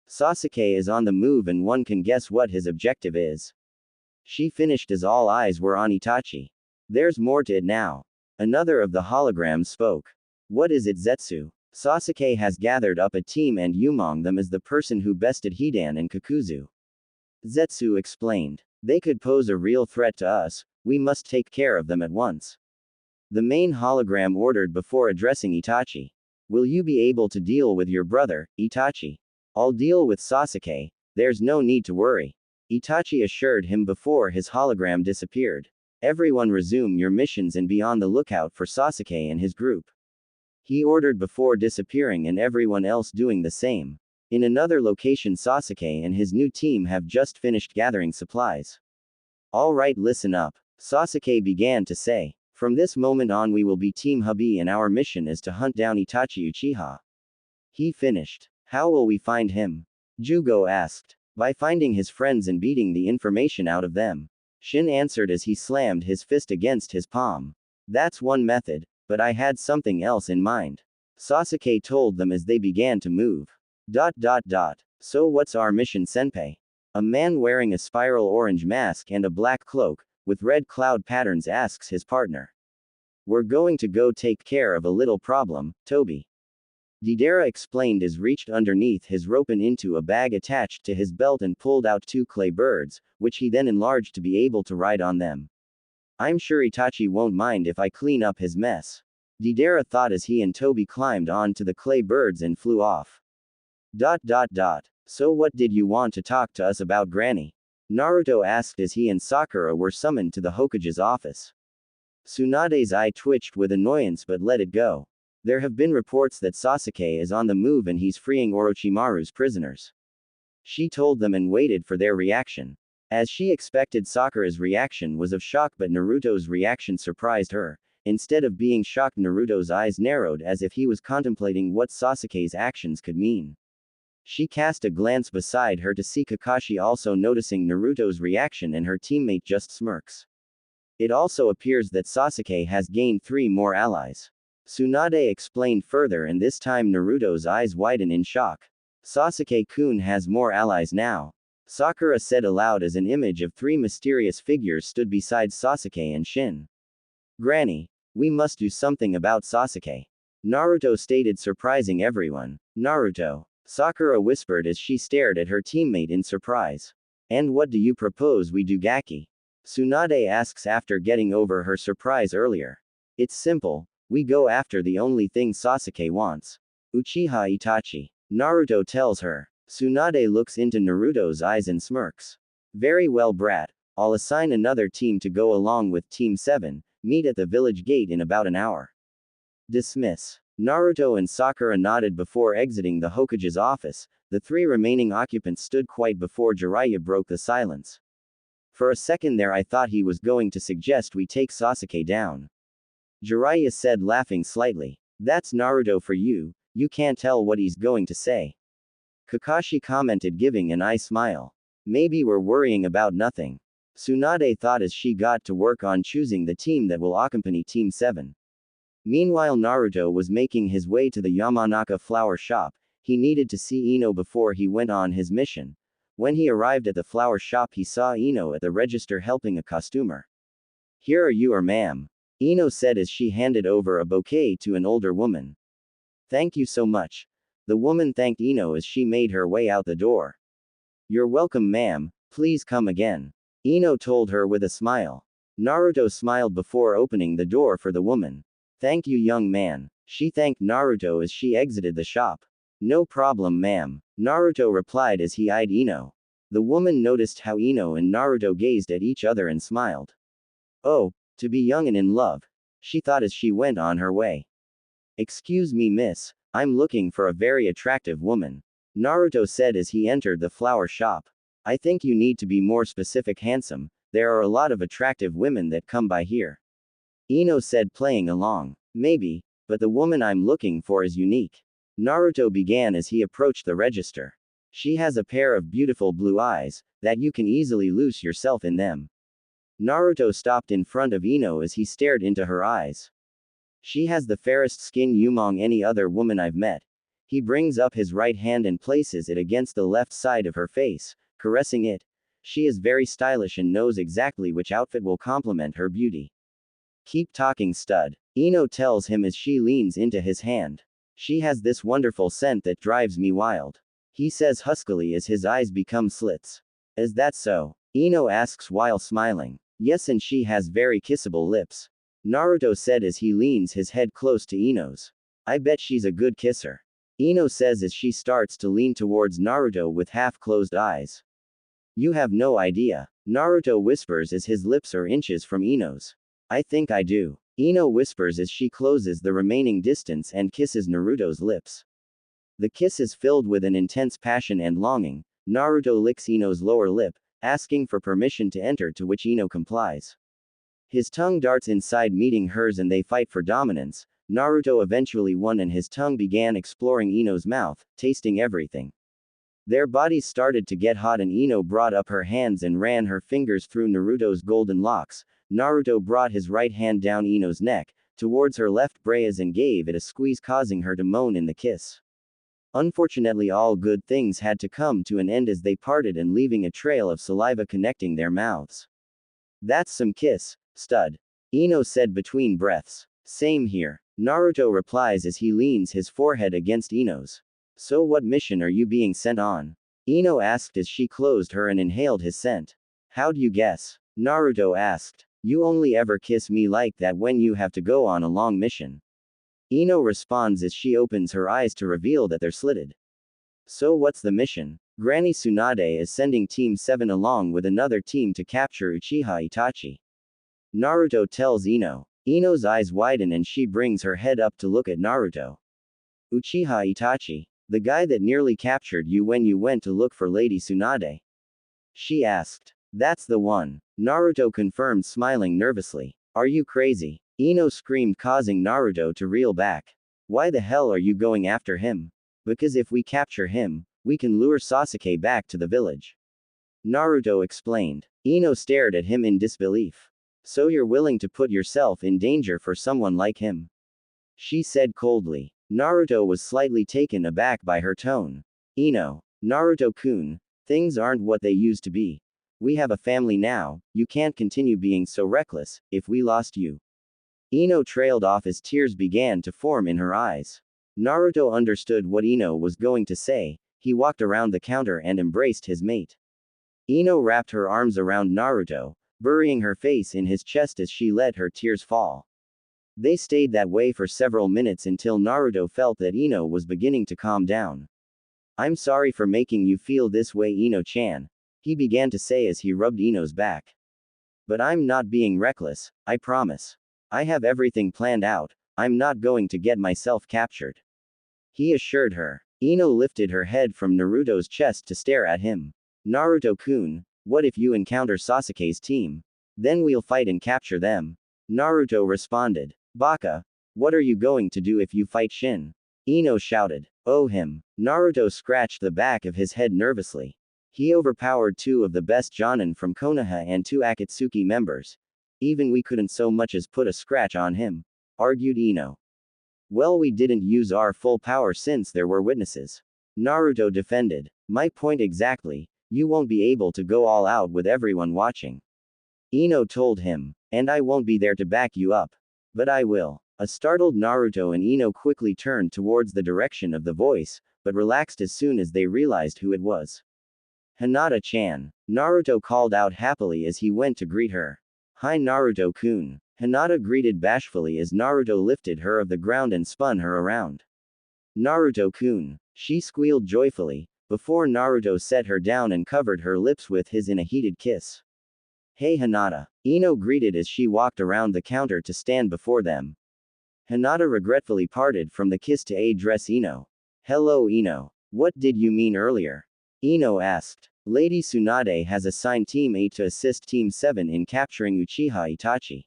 [SPEAKER 1] Sasuke is on the move and one can guess what his objective is. She finished as all eyes were on Itachi. There's more to it now. Another of the holograms spoke. What is it, Zetsu? Sasuke has gathered up a team and among them is the person who bested Hidan and Kakuzu. Zetsu explained. They could pose a real threat to us, we must take care of them at once. The main hologram ordered before addressing Itachi. Will you be able to deal with your brother, Itachi? I'll deal with Sasuke, there's no need to worry. Itachi assured him before his hologram disappeared. Everyone resume your missions and be on the lookout for Sasuke and his group. He ordered before disappearing and everyone else doing the same. In another location, Sasuke and his new team have just finished gathering supplies. Alright, listen up. Sasuke began to say. From this moment on we will be Team Hubby and our mission is to hunt down Itachi Uchiha. He finished. How will we find him? Jugo asked. By finding his friends and beating the information out of them. Shin answered as he slammed his fist against his palm. That's one method, but I had something else in mind. Sasuke told them as they began to move. So what's our mission, Senpai? A man wearing a spiral orange mask and a black cloak, with red cloud patterns asks his partner. We're going to go take care of a little problem, Toby. Deidara explained as reached underneath his rope and into a bag attached to his belt and pulled out 2 clay birds, which he then enlarged to be able to ride on them. I'm sure Itachi won't mind if I clean up his mess. Deidara thought as he and Toby climbed onto the clay birds and flew off. So what did you want to talk to us about, Granny? Naruto asked as he and Sakura were summoned to the Hokage's office. Tsunade's eye twitched with annoyance but let it go. There have been reports that Sasuke is on the move and he's freeing Orochimaru's prisoners. She told them and waited for their reaction. As she expected, Sakura's reaction was of shock, but Naruto's reaction surprised her. Instead of being shocked, Naruto's eyes narrowed as if he was contemplating what Sasuke's actions could mean. She cast a glance beside her to see Kakashi also noticing Naruto's reaction, and her teammate just smirks. It also appears that Sasuke has gained 3 more allies. Tsunade explained further, and this time Naruto's eyes widen in shock. Sasuke-kun has more allies now. Sakura said aloud as an image of 3 mysterious figures stood beside Sasuke and Shin. Granny, we must do something about Sasuke. Naruto stated, surprising everyone. Naruto. Sakura whispered as she stared at her teammate in surprise. And what do you propose we do, Gaki? Tsunade asks after getting over her surprise earlier. It's simple, we go after the only thing Sasuke wants. Uchiha Itachi. Naruto tells her. Tsunade looks into Naruto's eyes and smirks. Very well, brat. I'll assign another team to go along with Team 7, meet at the village gate in about an hour. Dismiss. Naruto and Sakura nodded before exiting the Hokage's office. The 3 remaining occupants stood quiet before Jiraiya broke the silence. For a second there I thought he was going to suggest we take Sasuke down. Jiraiya said, laughing slightly. That's Naruto for you, you can't tell what he's going to say. Kakashi commented, giving an eye smile. Maybe we're worrying about nothing. Tsunade thought as she got to work on choosing the team that will accompany Team 7. Meanwhile, Naruto was making his way to the Yamanaka flower shop. He needed to see Ino before he went on his mission. When he arrived at the flower shop, he saw Ino at the register helping a costumer. Here are you, ma'am. Ino said as she handed over a bouquet to an older woman. Thank you so much. The woman thanked Ino as she made her way out the door. You're welcome, ma'am, please come again. Ino told her with a smile. Naruto smiled before opening the door for the woman. Thank you, young man. She thanked Naruto as she exited the shop. No problem, ma'am. Naruto replied as he eyed Ino. The woman noticed how Ino and Naruto gazed at each other and smiled. Oh, to be young and in love, she thought as she went on her way. Excuse me, miss, I'm looking for a very attractive woman. Naruto said as he entered the flower shop. I think you need to be more specific, handsome. There are a lot of attractive women that come by here. Ino said, playing along. Maybe, but the woman I'm looking for is unique. Naruto began as he approached the register. She has a pair of beautiful blue eyes, that you can easily lose yourself in them. Naruto stopped in front of Ino as he stared into her eyes. She has the fairest skin among any other woman I've met. He brings up his right hand and places it against the left side of her face, caressing it. She is very stylish and knows exactly which outfit will complement her beauty. Keep talking, stud. Ino tells him as she leans into his hand. She has this wonderful scent that drives me wild. He says huskily as his eyes become slits. Is that so? Ino asks while smiling. Yes, and she has very kissable lips. Naruto said as he leans his head close to Ino's. I bet she's a good kisser. Ino says as she starts to lean towards Naruto with half-closed eyes. You have no idea. Naruto whispers as his lips are inches from Ino's. I think I do. Ino whispers as she closes the remaining distance and kisses Naruto's lips. The kiss is filled with an intense passion and longing. Naruto licks Ino's lower lip, asking for permission to enter, to which Ino complies. His tongue darts inside meeting hers and they fight for dominance. Naruto eventually won and his tongue began exploring Ino's mouth, tasting everything. Their bodies started to get hot and Ino brought up her hands and ran her fingers through Naruto's golden locks. Naruto brought his right hand down Ino's neck, towards her left braces and gave it a squeeze, causing her to moan in the kiss. Unfortunately, all good things had to come to an end as they parted and leaving a trail of saliva connecting their mouths. That's some kiss, stud. Ino said between breaths. Same here. Naruto replies as he leans his forehead against Ino's. So what mission are you being sent on? Ino asked as she closed her and inhaled his scent. How'd you guess? Naruto asked. You only ever kiss me like that when you have to go on a long mission. Ino responds as she opens her eyes to reveal that they're slitted. So what's the mission? Granny Tsunade is sending Team 7 along with another team to capture Uchiha Itachi. Naruto tells Ino. Ino's eyes widen and she brings her head up to look at Naruto. Uchiha Itachi. The guy that nearly captured you when you went to look for Lady Tsunade? She asked. That's the one. Naruto confirmed, smiling nervously. Are you crazy? Ino screamed, causing Naruto to reel back. Why the hell are you going after him? Because if we capture him, we can lure Sasuke back to the village. Naruto explained. Ino stared at him in disbelief. So you're willing to put yourself in danger for someone like him? She said coldly. Naruto was slightly taken aback by her tone. Ino. Naruto-kun, things aren't what they used to be. We have a family now, you can't continue being so reckless. If we lost you. Ino trailed off as tears began to form in her eyes. Naruto understood what Ino was going to say. He walked around the counter and embraced his mate. Ino wrapped her arms around Naruto, burying her face in his chest as she let her tears fall. They stayed that way for several minutes until Naruto felt that Ino was beginning to calm down. I'm sorry for making you feel this way, Ino-chan, he began to say as he rubbed Ino's back. But I'm not being reckless, I promise. I have everything planned out, I'm not going to get myself captured. He assured her. Ino lifted her head from Naruto's chest to stare at him. Naruto-kun, what if you encounter Sasuke's team? Then we'll fight and capture them. Naruto responded. Baka, what are you going to do if you fight Shin? Ino shouted. Oh him. Naruto scratched the back of his head nervously. He overpowered 2 of the best Jonin from Konoha and 2 Akatsuki members. Even we couldn't so much as put a scratch on him, argued Ino. Well, we didn't use our full power since there were witnesses. Naruto defended. My point exactly, you won't be able to go all out with everyone watching. Ino told him. And I won't be there to back you up. But I will. A startled Naruto and Ino quickly turned towards the direction of the voice, but relaxed as soon as they realized who it was. Hinata-chan. Naruto called out happily as he went to greet her. Hi Naruto-kun. Hinata greeted bashfully as Naruto lifted her off the ground and spun her around. Naruto-kun. She squealed joyfully, before Naruto set her down and covered her lips with his in a heated kiss. Hey Hinata. Ino greeted as she walked around the counter to stand before them. Hinata regretfully parted from the kiss to address Ino. Hello Ino. What did you mean earlier? Ino asked. Lady Tsunade has assigned Team 8 to assist Team 7 in capturing Uchiha Itachi.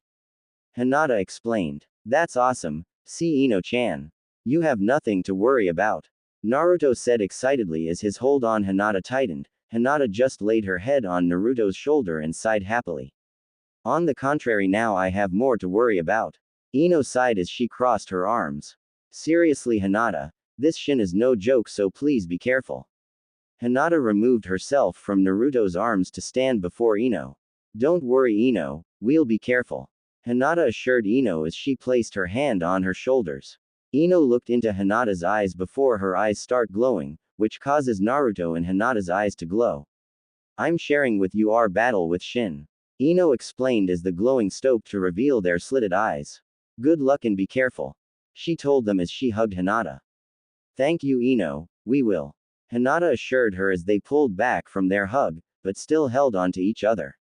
[SPEAKER 1] Hinata explained. That's awesome, see Ino-chan. You have nothing to worry about. Naruto said excitedly as his hold on Hinata tightened. Hinata just laid her head on Naruto's shoulder and sighed happily. On the contrary, now I have more to worry about. Ino sighed as she crossed her arms. Seriously Hinata, this Shin is no joke, so please be careful. Hinata removed herself from Naruto's arms to stand before Ino. Don't worry, Ino, we'll be careful. Hinata assured Ino as she placed her hand on her shoulders. Ino looked into Hinata's eyes before her eyes start glowing, which causes Naruto and Hinata's eyes to glow. I'm sharing with you our battle with Shin. Ino explained as the glowing stopped to reveal their slitted eyes. Good luck and be careful. She told them as she hugged Hinata. Thank you, Ino, we will. Hinata assured her as they pulled back from their hug, but still held on to each other.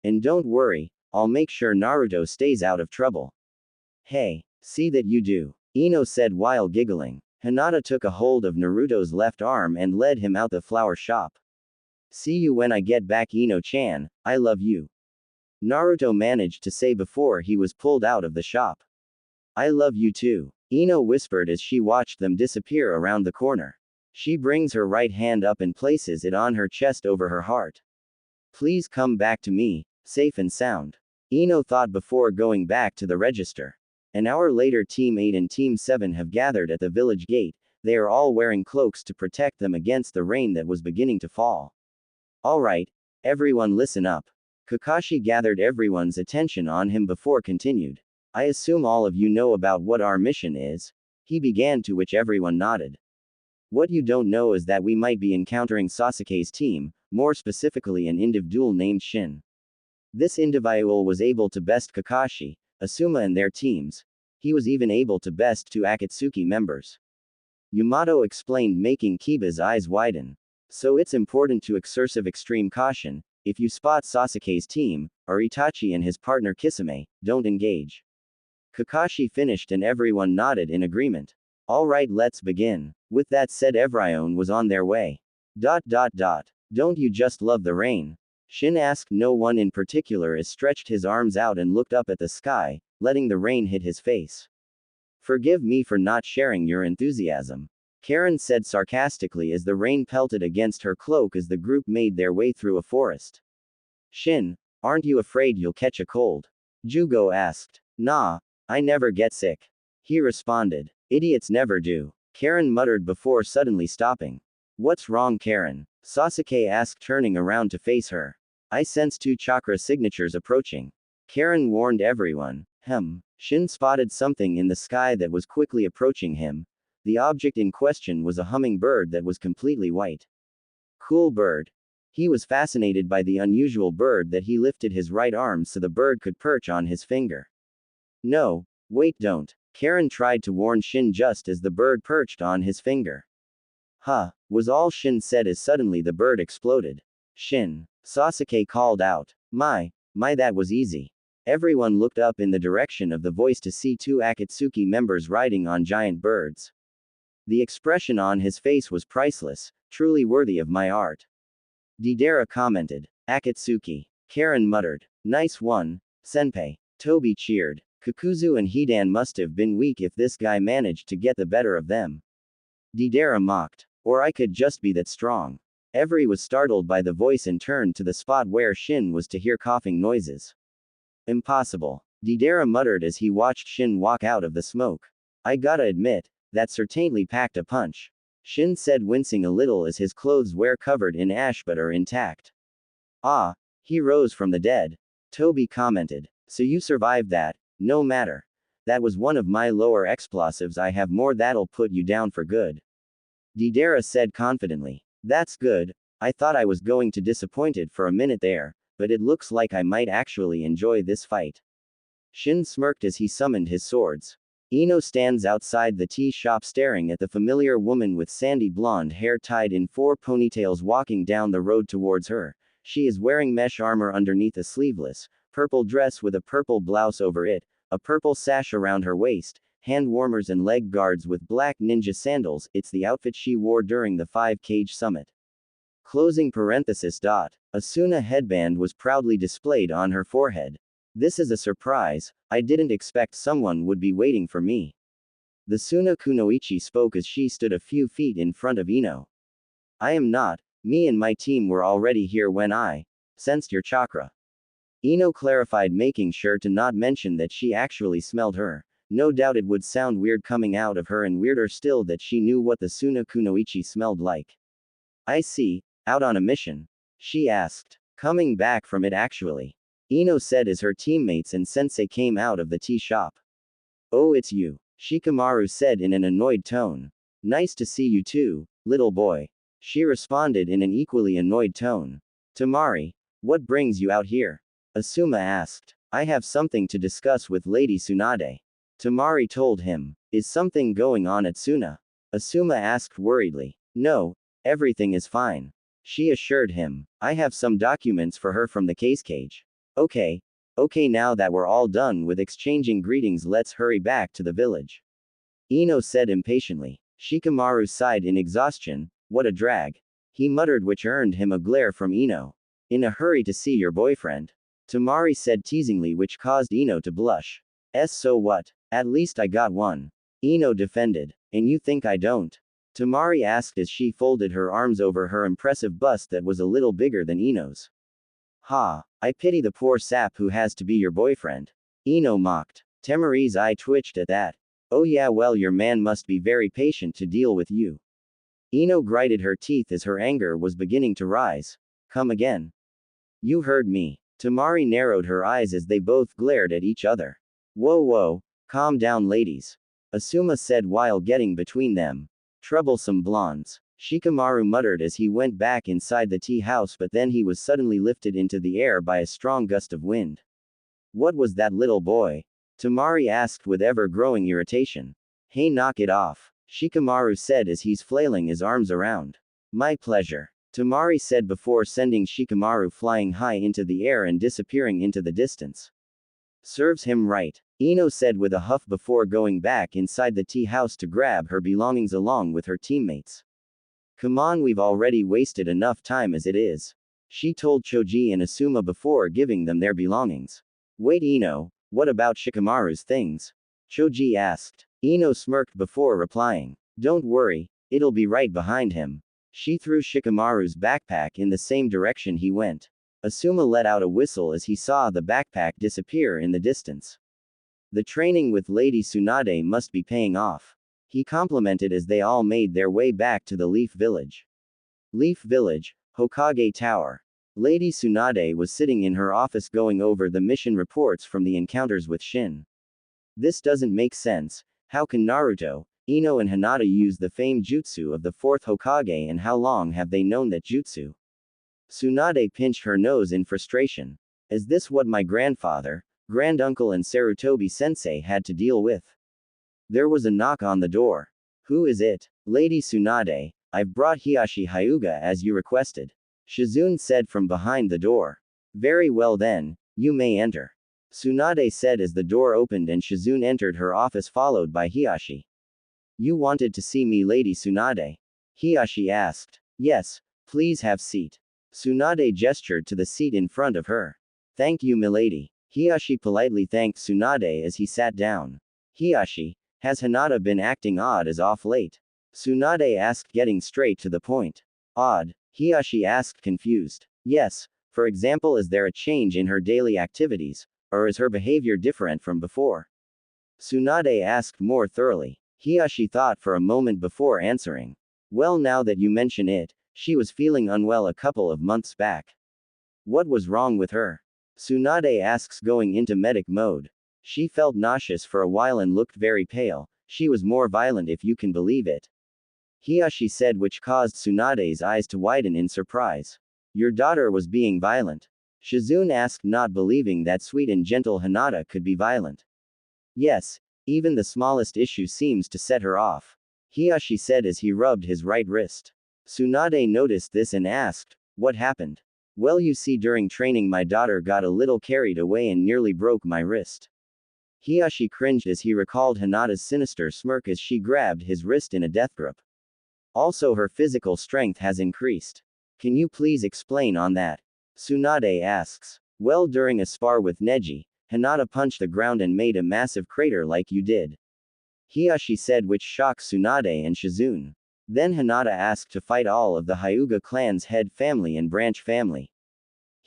[SPEAKER 1] And don't worry, I'll make sure Naruto stays out of trouble. Hey, see that you do, Ino said while giggling. Hinata took a hold of Naruto's left arm and led him out the flower shop. See you when I get back, Ino-chan, I love you. Naruto managed to say before he was pulled out of the shop. I love you too, Ino whispered as she watched them disappear around the corner. She brings her right hand up and places it on her chest over her heart. Please come back to me, safe and sound. Ino thought before going back to the register. An hour later, Team 8 and Team 7 have gathered at the village gate. They are all wearing cloaks to protect them against the rain that was beginning to fall. Alright, everyone listen up. Kakashi gathered everyone's attention on him before continued. I assume all of you know about what our mission is. He began, to which everyone nodded. What you don't know is that we might be encountering Sasuke's team, more specifically an individual named Shin. This individual was able to best Kakashi, Asuma and their teams. He was even able to best two Akatsuki members. Yamato explained, making Kiba's eyes widen. So it's important to exercise extreme caution. If you spot Sasuke's team, or Itachi and his partner Kisame, don't engage. Kakashi finished and everyone nodded in agreement. Alright, let's begin. With that said, everyone was on their way. Don't you just love the rain? Shin asked. No one in particular as stretched his arms out and looked up at the sky, letting the rain hit his face. Forgive me for not sharing your enthusiasm, Karen said sarcastically as the rain pelted against her cloak as the group made their way through a forest. Shin, aren't you afraid you'll catch a cold? Jugo asked. Nah, I never get sick, he responded. Idiots never do, Karen muttered before suddenly stopping. What's wrong, Karen? Sasuke asked, turning around to face her. I sense 2 chakra signatures approaching, Karen warned everyone. Shin spotted something in the sky that was quickly approaching him. The object in question was a hummingbird that was completely white. Cool bird. He was fascinated by the unusual bird that he lifted his right arm so the bird could perch on his finger. No, wait, don't. Karen tried to warn Shin just as the bird perched on his finger. Was all Shin said as suddenly the bird exploded. Shin, Sasuke called out. My, that was easy. Everyone looked up in the direction of the voice to see 2 Akatsuki members riding on giant birds. The expression on his face was priceless, truly worthy of my art. Deidara commented. Akatsuki. Karen muttered. Nice one, senpai. Toby cheered. Kakuzu and Hidan must have been weak if this guy managed to get the better of them. Deidara mocked. Or I could just be that strong. Every was startled by the voice and turned to the spot where Shin was to hear coughing noises. Impossible, Deidara muttered as he watched Shin walk out of the smoke. I gotta admit, that certainly packed a punch, Shin said, wincing a little as his clothes were covered in ash but are intact. Ah, he rose from the dead, Toby commented. So you survived that, no matter. That was one of my lower explosives. I have more that'll put you down for good, Deidara said confidently. That's good. I thought I was going to disappointed for a minute there, but it looks like I might actually enjoy this fight. Shin smirked as he summoned his swords. Ino stands outside the tea shop staring at the familiar woman with sandy blonde hair tied in 4 ponytails walking down the road towards her. She is wearing mesh armor underneath a sleeveless, purple dress with a purple blouse over it, a purple sash around her waist, hand warmers and leg guards with black ninja sandals. It's the outfit she wore during the 5-Cage summit. Closing parenthesis. A Suna headband was proudly displayed on her forehead. This is a surprise, I didn't expect someone would be waiting for me. The Suna Kunoichi spoke as she stood a few feet in front of Ino. I am not, me and my team were already here when I sensed your chakra. Ino clarified, making sure to not mention that she actually smelled her. No doubt it would sound weird coming out of her, and weirder still that she knew what the Suna Kunoichi smelled like. I see, out on a mission? She asked. Coming back from it actually. Ino said as her teammates and sensei came out of the tea shop. Oh, it's you, Shikamaru said in an annoyed tone. Nice to see you too, little boy. She responded in an equally annoyed tone. Tamari, what brings you out here? Asuma asked. I have something to discuss with Lady Tsunade. Tamari told him. Is something going on at Suna? Asuma asked worriedly. No, everything is fine. She assured him. I have some documents for her from the case cage. Okay. Okay, now that we're all done with exchanging greetings, let's hurry back to the village. Ino said impatiently. Shikamaru sighed in exhaustion. What a drag. He muttered, which earned him a glare from Ino. In a hurry to see your boyfriend. Tamari said teasingly, which caused Ino to blush. So what? At least I got one. Ino defended. And you think I don't? Tamari asked as she folded her arms over her impressive bust that was a little bigger than Ino's. Ha, I pity the poor sap who has to be your boyfriend. Ino mocked. Tamari's eye twitched at that. Oh yeah, well, your man must be very patient to deal with you. Ino grinded her teeth as her anger was beginning to rise. Come again. You heard me. Tamari narrowed her eyes as they both glared at each other. Whoa, calm down, ladies. Asuma said while getting between them. Troublesome blondes. Shikamaru muttered as he went back inside the tea house, but then he was suddenly lifted into the air by a strong gust of wind. What was that, little boy? Tamari asked with ever-growing irritation. Hey, knock it off, Shikamaru said as he's flailing his arms around. My pleasure, Tamari said before sending Shikamaru flying high into the air and disappearing into the distance. Serves him right, Ino said with a huff before going back inside the tea house to grab her belongings along with her teammates. Come on, we've already wasted enough time as it is. She told Choji and Asuma before giving them their belongings. Wait, Ino, what about Shikamaru's things? Choji asked. Ino smirked before replying. Don't worry, it'll be right behind him. She threw Shikamaru's backpack in the same direction he went. Asuma let out a whistle as he saw the backpack disappear in the distance. The training with Lady Tsunade must be paying off. He complimented as they all made their way back to the Leaf Village. Leaf Village, Hokage Tower. Lady Tsunade was sitting in her office going over the mission reports from the encounters with Shin. This doesn't make sense. How can Naruto, Ino and Hinata use the famed jutsu of the fourth Hokage, and how long have they known that jutsu? Tsunade pinched her nose in frustration. Is this what my grandfather, granduncle and Sarutobi sensei had to deal with? There was a knock on the door. Who is it? Lady Tsunade, I've brought Hiashi Hyuga as you requested. Shizune said from behind the door. Very well then, you may enter. Tsunade said as the door opened and Shizune entered her office followed by Hiashi. You wanted to see me, Lady Tsunade? Hiashi asked. Yes, please have seat. Tsunade gestured to the seat in front of her. Thank you, milady. Hiashi politely thanked Tsunade as he sat down. Hiashi, has Hinata been acting odd as off late? Tsunade asked, getting straight to the point. Odd? Hiashi asked, confused. Yes, for example, is there a change in her daily activities, or is her behavior different from before? Tsunade asked more thoroughly. Hiashi thought for a moment before answering. Well, now that you mention it, she was feeling unwell a couple of months back. What was wrong with her? Tsunade asks, going into medic mode. She felt nauseous for a while and looked very pale. She was more violent, if you can believe it. Hiashi said, which caused Tsunade's eyes to widen in surprise. Your daughter was being violent? Shizune asked, not believing that sweet and gentle Hinata could be violent. Yes, even the smallest issue seems to set her off. Hiashi said as he rubbed his right wrist. Tsunade noticed this and asked, what happened? Well, you see, during training my daughter got a little carried away and nearly broke my wrist. Hiashi cringed as he recalled Hinata's sinister smirk as she grabbed his wrist in a death grip. Also, her physical strength has increased. Can you please explain on that? Tsunade asks. Well, during a spar with Neji, Hinata punched the ground and made a massive crater like you did. Hiashi said, which shocked Tsunade and Shizune. Then Hinata asked to fight all of the Hyuga clan's head family and branch family.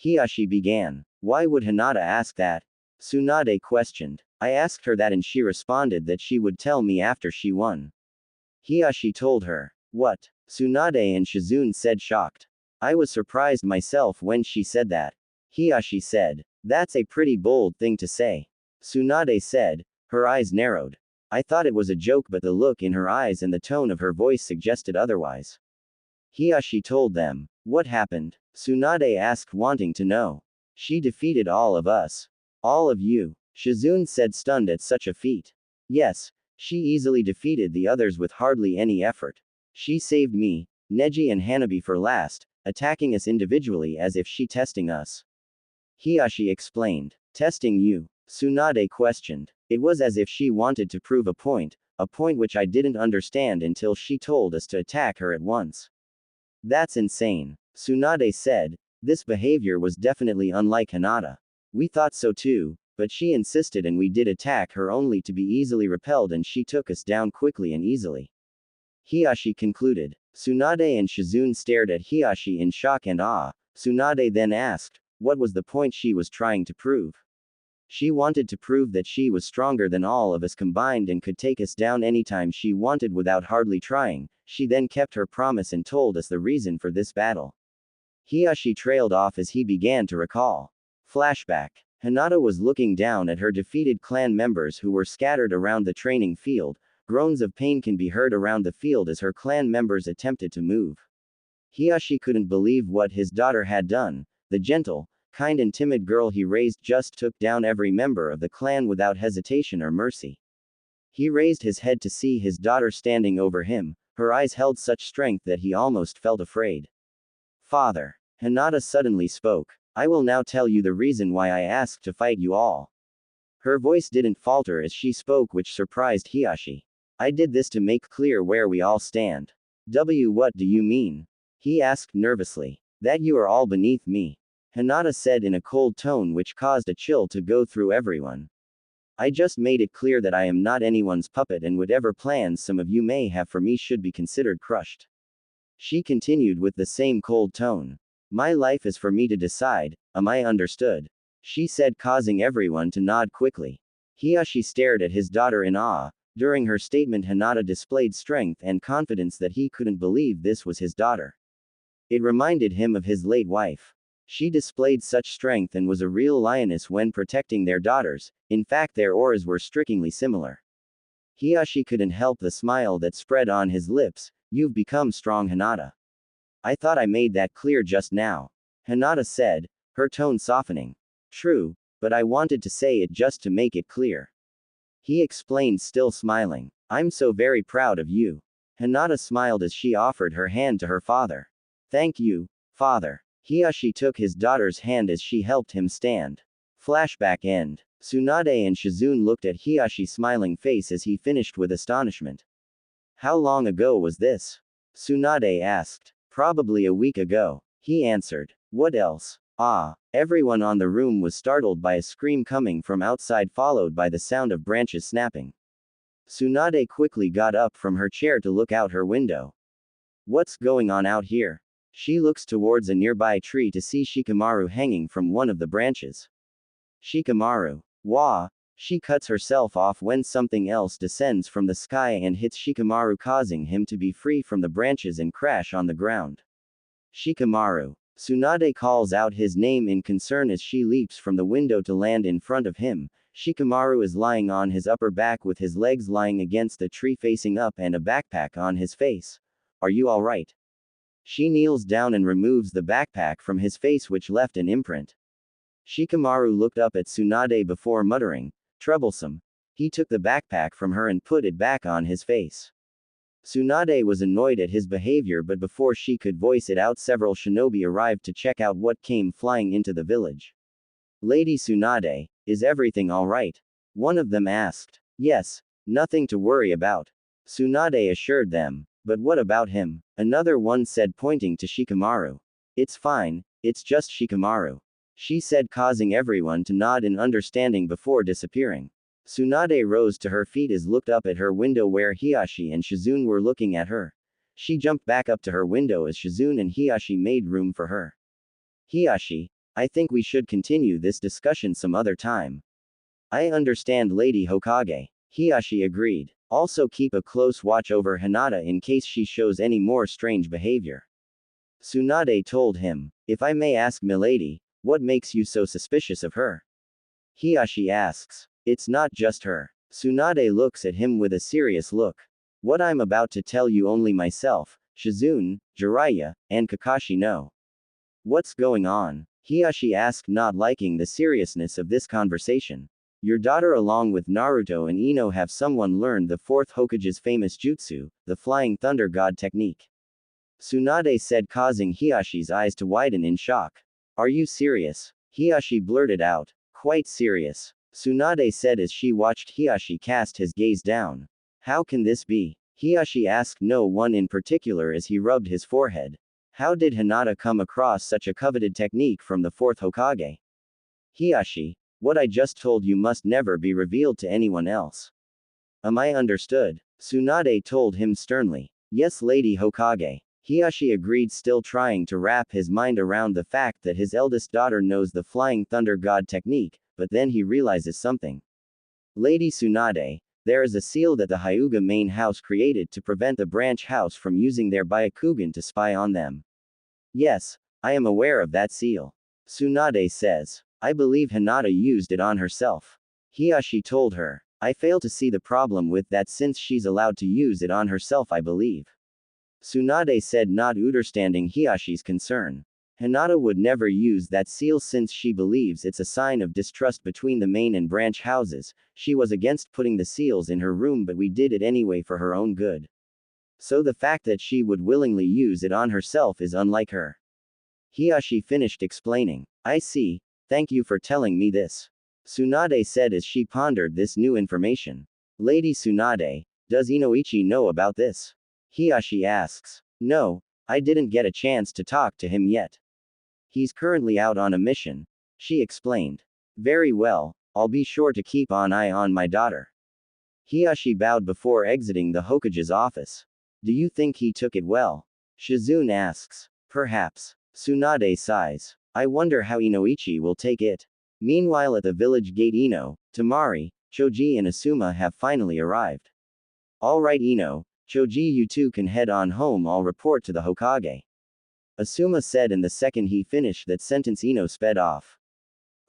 [SPEAKER 1] Hiashi began. Why would Hinata ask that? Tsunade questioned. I asked her that and she responded that she would tell me after she won. Hiashi told her. What? Tsunade and Shizune said shocked. I was surprised myself when she said that. Hiyashi said, that's a pretty bold thing to say. Tsunade said, her eyes narrowed. I thought it was a joke, but the look in her eyes and the tone of her voice suggested otherwise. Hiyashi told them, what happened? Tsunade asked, wanting to know. She defeated all of us. All of you. Shizune said, stunned at such a feat. Yes, she easily defeated the others with hardly any effort. She saved me, Neji and Hanabi for last, attacking us individually as if she testing us. Hiyashi explained. Testing you? Tsunade questioned. It was as if she wanted to prove a point which I didn't understand until she told us to attack her at once. That's insane. Tsunade said. This behavior was definitely unlike Hinata. We thought so too, but she insisted and we did attack her only to be easily repelled and she took us down quickly and easily. Hiyashi concluded. Tsunade and Shizune stared at Hiyashi in shock and awe. Tsunade then asked, what was the point she was trying to prove? She wanted to prove that she was stronger than all of us combined and could take us down anytime she wanted without hardly trying. She then kept her promise and told us the reason for this battle. Hiyashi trailed off as he began to recall. Flashback. Hinata was looking down at her defeated clan members who were scattered around the training field. Groans of pain can be heard around the field as her clan members attempted to move. Hiyashi couldn't believe what his daughter had done. The gentle, kind and timid girl he raised just took down every member of the clan without hesitation or mercy. He raised his head to see his daughter standing over him. Her eyes held such strength that he almost felt afraid. Father. Hinata suddenly spoke. I will now tell you the reason why I asked to fight you all. Her voice didn't falter as she spoke, which surprised Hiyashi. I did this to make clear where we all stand. What do you mean? He asked nervously. That you are all beneath me. Hinata said in a cold tone which caused a chill to go through everyone. I just made it clear that I am not anyone's puppet and whatever plans some of you may have for me should be considered crushed. She continued with the same cold tone. My life is for me to decide, am I understood? She said, causing everyone to nod quickly. Hiyashi stared at his daughter in awe. During her statement, Hinata displayed strength and confidence that he couldn't believe this was his daughter. It reminded him of his late wife. She displayed such strength and was a real lioness when protecting their daughters. In fact, their auras were strikingly similar. Hiyashi couldn't help the smile that spread on his lips. You've become strong, Hinata. I thought I made that clear just now. Hinata said, her tone softening. True, but I wanted to say it just to make it clear. He explained, still smiling. I'm so very proud of you. Hinata smiled as she offered her hand to her father. Thank you, father. Hiyashi took his daughter's hand as she helped him stand. Flashback end. Tsunade and Shizune looked at Hiyashi's smiling face as he finished with astonishment. How long ago was this? Tsunade asked. Probably a week ago. He answered. What else? Ah. Everyone on the room was startled by a scream coming from outside, followed by the sound of branches snapping. Tsunade quickly got up from her chair to look out her window. What's going on out here? She looks towards a nearby tree to see Shikamaru hanging from one of the branches. Shikamaru. Wah! She cuts herself off when something else descends from the sky and hits Shikamaru, causing him to be free from the branches and crash on the ground. Shikamaru. Tsunade calls out his name in concern as she leaps from the window to land in front of him. Shikamaru is lying on his upper back with his legs lying against the tree facing up and a backpack on his face. Are you alright? She kneels down and removes the backpack from his face, which left an imprint. Shikamaru looked up at Tsunade before muttering, troublesome. He took the backpack from her and put it back on his face. Tsunade was annoyed at his behavior, but before she could voice it out, several shinobi arrived to check out what came flying into the village. Lady Tsunade, is everything alright? One of them asked. Yes, nothing to worry about. Tsunade assured them. But what about him? Another one said, pointing to Shikamaru. It's fine, it's just Shikamaru. She said, causing everyone to nod in understanding before disappearing. Tsunade rose to her feet as looked up at her window where Hiyashi and Shizune were looking at her. She jumped back up to her window as Shizune and Hiyashi made room for her. Hiyashi, I think we should continue this discussion some other time. I understand, Lady Hokage. Hiyashi agreed. Also keep a close watch over Hinata in case she shows any more strange behavior. Tsunade told him. If I may ask milady, what makes you so suspicious of her? Hiyashi asks. It's not just her. Tsunade looks at him with a serious look. What I'm about to tell you only myself, Shizune, Jiraiya, and Kakashi know. What's going on? Hiyashi asked, not liking the seriousness of this conversation. Your daughter along with Naruto and Ino have someone learned the fourth Hokage's famous jutsu, the Flying Thunder God technique. Tsunade said, causing Hiyashi's eyes to widen in shock. Are you serious? Hiyashi blurted out. Quite serious. Tsunade said as she watched Hiyashi cast his gaze down. How can this be? Hiyashi asked no one in particular as he rubbed his forehead. How did Hinata come across such a coveted technique from the fourth Hokage? Hiyashi, what I just told you must never be revealed to anyone else. Am I understood? Tsunade told him sternly. Yes, Lady Hokage. Hiyashi agreed, still trying to wrap his mind around the fact that his eldest daughter knows the Flying Thunder God technique, but then he realizes something. Lady Tsunade, there is a seal that the Hyuga main house created to prevent the branch house from using their Byakugan to spy on them. Yes, I am aware of that seal. Tsunade says. I believe Hinata used it on herself. Hiyashi told her. I fail to see the problem with that since she's allowed to use it on herself, I believe. Tsunade said, not understanding Hiyashi's concern. Hinata would never use that seal since she believes it's a sign of distrust between the main and branch houses. She was against putting the seals in her room, but we did it anyway for her own good. So the fact that she would willingly use it on herself is unlike her. Hiyashi finished explaining. I see, thank you for telling me this. Tsunade said as she pondered this new information. Lady Tsunade, does Inoichi know about this? Hiyashi asks. No, I didn't get a chance to talk to him yet. He's currently out on a mission. She explained. Very well, I'll be sure to keep an eye on my daughter. Hiyashi bowed before exiting the Hokage's office. Do you think he took it well? Shizune asks. Perhaps. Tsunade sighs. I wonder how Inoichi will take it. Meanwhile at the village gate, Ino, Tamari, Choji and Asuma have finally arrived. Alright Ino, Choji, you two can head on home, I'll report to the Hokage. Asuma said, and the second he finished that sentence Ino sped off.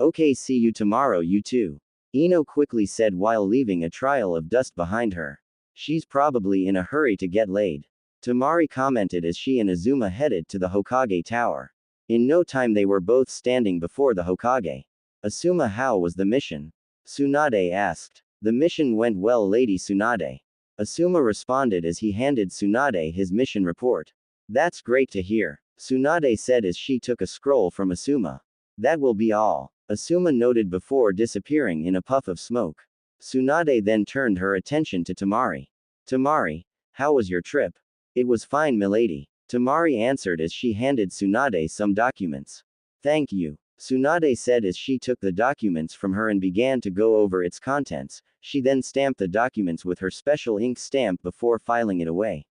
[SPEAKER 1] Okay, see you tomorrow you two. Ino quickly said while leaving a trail of dust behind her. She's probably in a hurry to get laid. Tamari commented as she and Azuma headed to the Hokage tower. In no time they were both standing before the Hokage. Asuma, how was the mission? Tsunade asked. The mission went well, Lady Tsunade. Asuma responded as he handed Tsunade his mission report. That's great to hear, Tsunade said as she took a scroll from Asuma. That will be all, Asuma noted before disappearing in a puff of smoke. Tsunade then turned her attention to Tamari. Tamari, how was your trip? It was fine, milady. Tamari answered as she handed Tsunade some documents. Thank you, Tsunade said as she took the documents from her and began to go over its contents. She then stamped the documents with her special ink stamp before filing it away.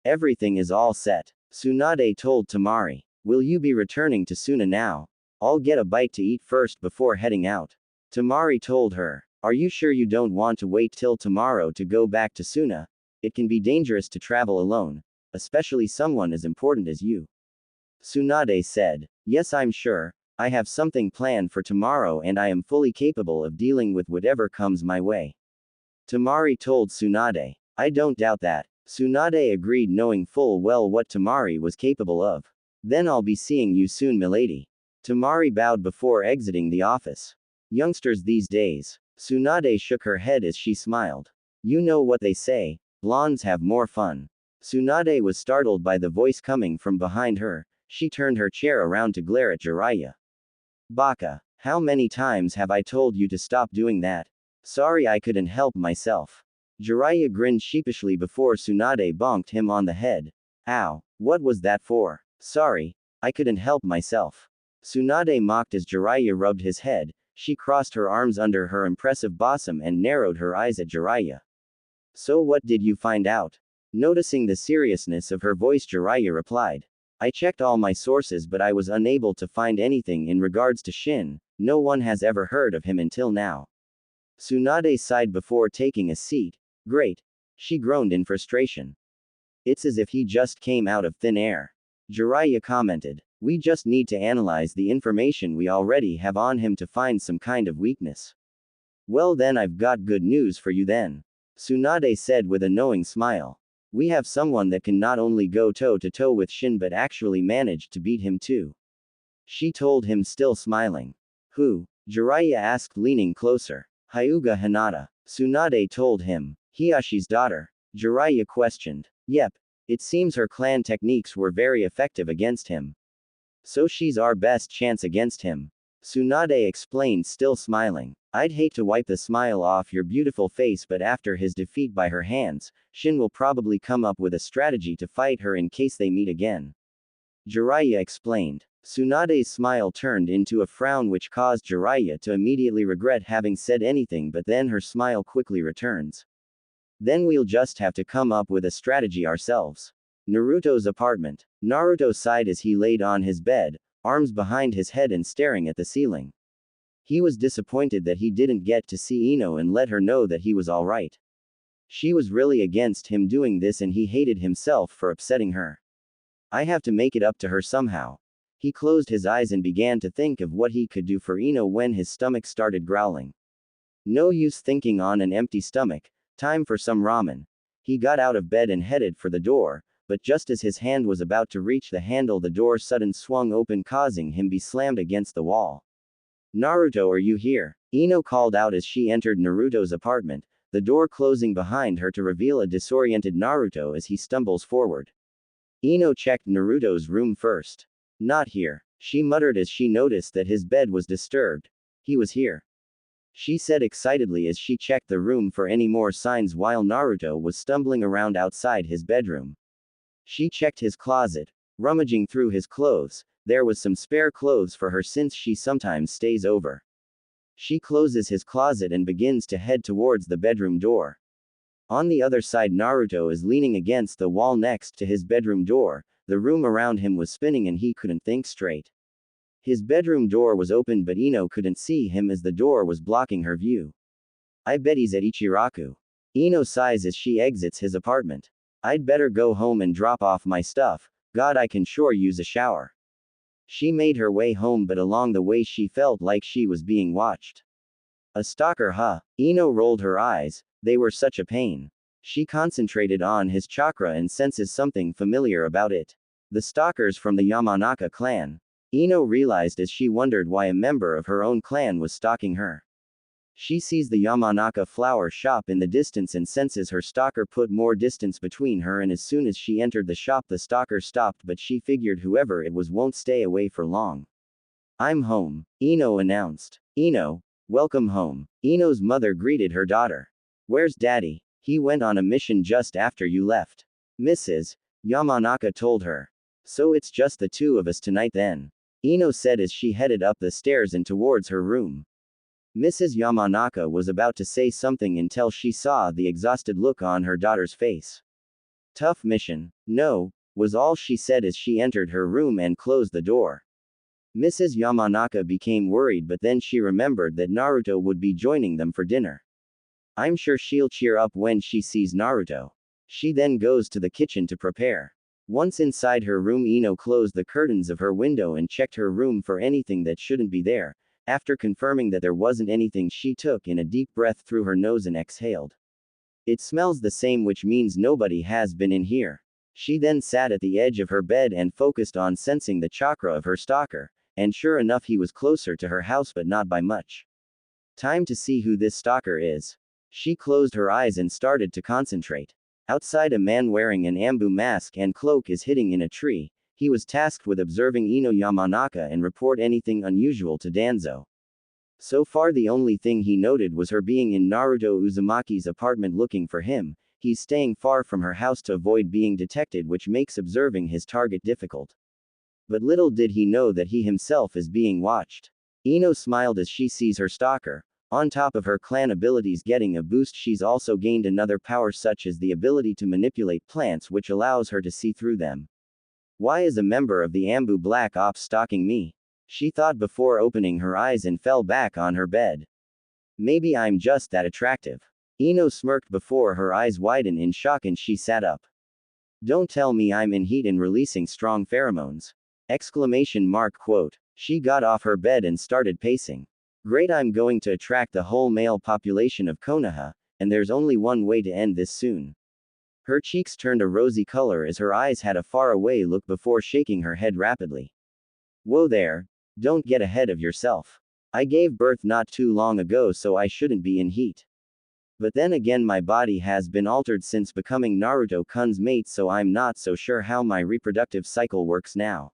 [SPEAKER 1] Everything is all set, Tsunade told Tamari. Will you be returning to Suna now? I'll get a bite to eat first before heading out. Tamari told her. Are you sure you don't want to wait till tomorrow to go back to Suna? It can be dangerous to travel alone, especially someone as important as you. Tsunade said. Yes, I'm sure. I have something planned for tomorrow and I am fully capable of dealing with whatever comes my way. Tamari told Tsunade. I don't doubt that. Tsunade agreed, knowing full well what Tamari was capable of. Then I'll be seeing you soon, milady. Tamari bowed before exiting the office. Youngsters these days. Tsunade shook her head as she smiled. You know what they say, blondes have more fun. Tsunade was startled by the voice coming from behind her. She turned her chair around to glare at Jiraiya. Baka, how many times have I told you to stop doing that? Sorry, I couldn't help myself. Jiraiya grinned sheepishly before Tsunade bonked him on the head. Ow, what was that for? Sorry, I couldn't help myself. Tsunade mocked as Jiraiya rubbed his head. She crossed her arms under her impressive bosom and narrowed her eyes at Jiraiya. So what did you find out? Noticing the seriousness of her voice, Jiraiya replied. I checked all my sources but I was unable to find anything in regards to Shin. No one has ever heard of him until now. Tsunade sighed before taking a seat. Great. She groaned in frustration. It's as if he just came out of thin air. Jiraiya commented. We just need to analyze the information we already have on him to find some kind of weakness. Well then I've got good news for you then. Tsunade said with a knowing smile. We have someone that can not only go toe-to-toe with Shin but actually managed to beat him too. She told him still smiling. Who? Jiraiya asked leaning closer. Hyuga Hinata. Tsunade told him. Hiyashi's daughter. Jiraiya questioned. Yep. It seems her clan techniques were very effective against him. So she's our best chance against him. Tsunade explained still smiling. I'd hate to wipe the smile off your beautiful face but after his defeat by her hands, Shin will probably come up with a strategy to fight her in case they meet again. Jiraiya explained. Tsunade's smile turned into a frown which caused Jiraiya to immediately regret having said anything but then her smile quickly returns. Then we'll just have to come up with a strategy ourselves. Naruto's apartment. Naruto sighed as he laid on his bed, arms behind his head and staring at the ceiling. He was disappointed that he didn't get to see Ino and let her know that he was alright. She was really against him doing this and he hated himself for upsetting her. I have to make it up to her somehow. He closed his eyes and began to think of what he could do for Ino when his stomach started growling. No use thinking on an empty stomach, time for some ramen. He got out of bed and headed for the door, but just as his hand was about to reach the handle the door suddenly swung open causing him be slammed against the wall. Naruto, are you here? Ino called out as she entered Naruto's apartment, the door closing behind her to reveal a disoriented Naruto as he stumbles forward. Ino checked Naruto's room first. Not here, she muttered as she noticed that his bed was disturbed. He was here, she said excitedly as she checked the room for any more signs while Naruto was stumbling around outside his bedroom. She checked his closet, rummaging through his clothes. There was some spare clothes for her since she sometimes stays over. She closes his closet and begins to head towards the bedroom door. On the other side Naruto is leaning against the wall next to his bedroom door. The room around him was spinning and he couldn't think straight. His bedroom door was open but Ino couldn't see him as the door was blocking her view. I bet he's at Ichiraku. Ino sighs as she exits his apartment. I'd better go home and drop off my stuff. God, I can sure use a shower. She made her way home but along the way she felt like she was being watched. A stalker, huh? Ino rolled her eyes, they were such a pain. She concentrated on his chakra and senses something familiar about it. The stalkers from the Yamanaka clan. Ino realized as she wondered why a member of her own clan was stalking her. She sees the Yamanaka flower shop in the distance and senses her stalker put more distance between her, and as soon as she entered the shop the stalker stopped, but she figured whoever it was won't stay away for long. I'm home, Ino announced. Ino, welcome home. Ino's mother greeted her daughter. Where's daddy? He went on a mission just after you left. Mrs. Yamanaka told her. So it's just the two of us tonight then, Ino said as she headed up the stairs and towards her room. Mrs. Yamanaka was about to say something until she saw the exhausted look on her daughter's face. Tough mission, no, was all she said as she entered her room and closed the door. Mrs. Yamanaka became worried but then she remembered that Naruto would be joining them for dinner. I'm sure she'll cheer up when she sees Naruto. She then goes to the kitchen to prepare. Once inside her room Ino closed the curtains of her window and checked her room for anything that shouldn't be there. After confirming that there wasn't anything she took in a deep breath through her nose and exhaled. It smells the same, which means nobody has been in here. She then sat at the edge of her bed and focused on sensing the chakra of her stalker, and sure enough he was closer to her house but not by much. Time to see who this stalker is. She closed her eyes and started to concentrate. Outside a man wearing an ambu mask and cloak is hiding in a tree. He was tasked with observing Ino Yamanaka and report anything unusual to Danzo. So far the only thing he noted was her being in Naruto Uzumaki's apartment looking for him. He's staying far from her house to avoid being detected, which makes observing his target difficult. But little did he know that he himself is being watched. Ino smiled as she sees her stalker. On top of her clan abilities getting a boost, she's also gained another power such as the ability to manipulate plants, which allows her to see through them. Why is a member of the Ambu Black Ops stalking me? She thought before opening her eyes and fell back on her bed. Maybe I'm just that attractive. Ino smirked before her eyes widened in shock and she sat up. Don't tell me I'm in heat and releasing strong pheromones. Exclamation mark quote. She got off her bed and started pacing. Great, I'm going to attract the whole male population of Konoha, and there's only one way to end this soon. Her cheeks turned a rosy color as her eyes had a faraway look before shaking her head rapidly. Whoa there, don't get ahead of yourself. I gave birth not too long ago, so I shouldn't be in heat. But then again, my body has been altered since becoming Naruto-kun's mate, so I'm not so sure how my reproductive cycle works now.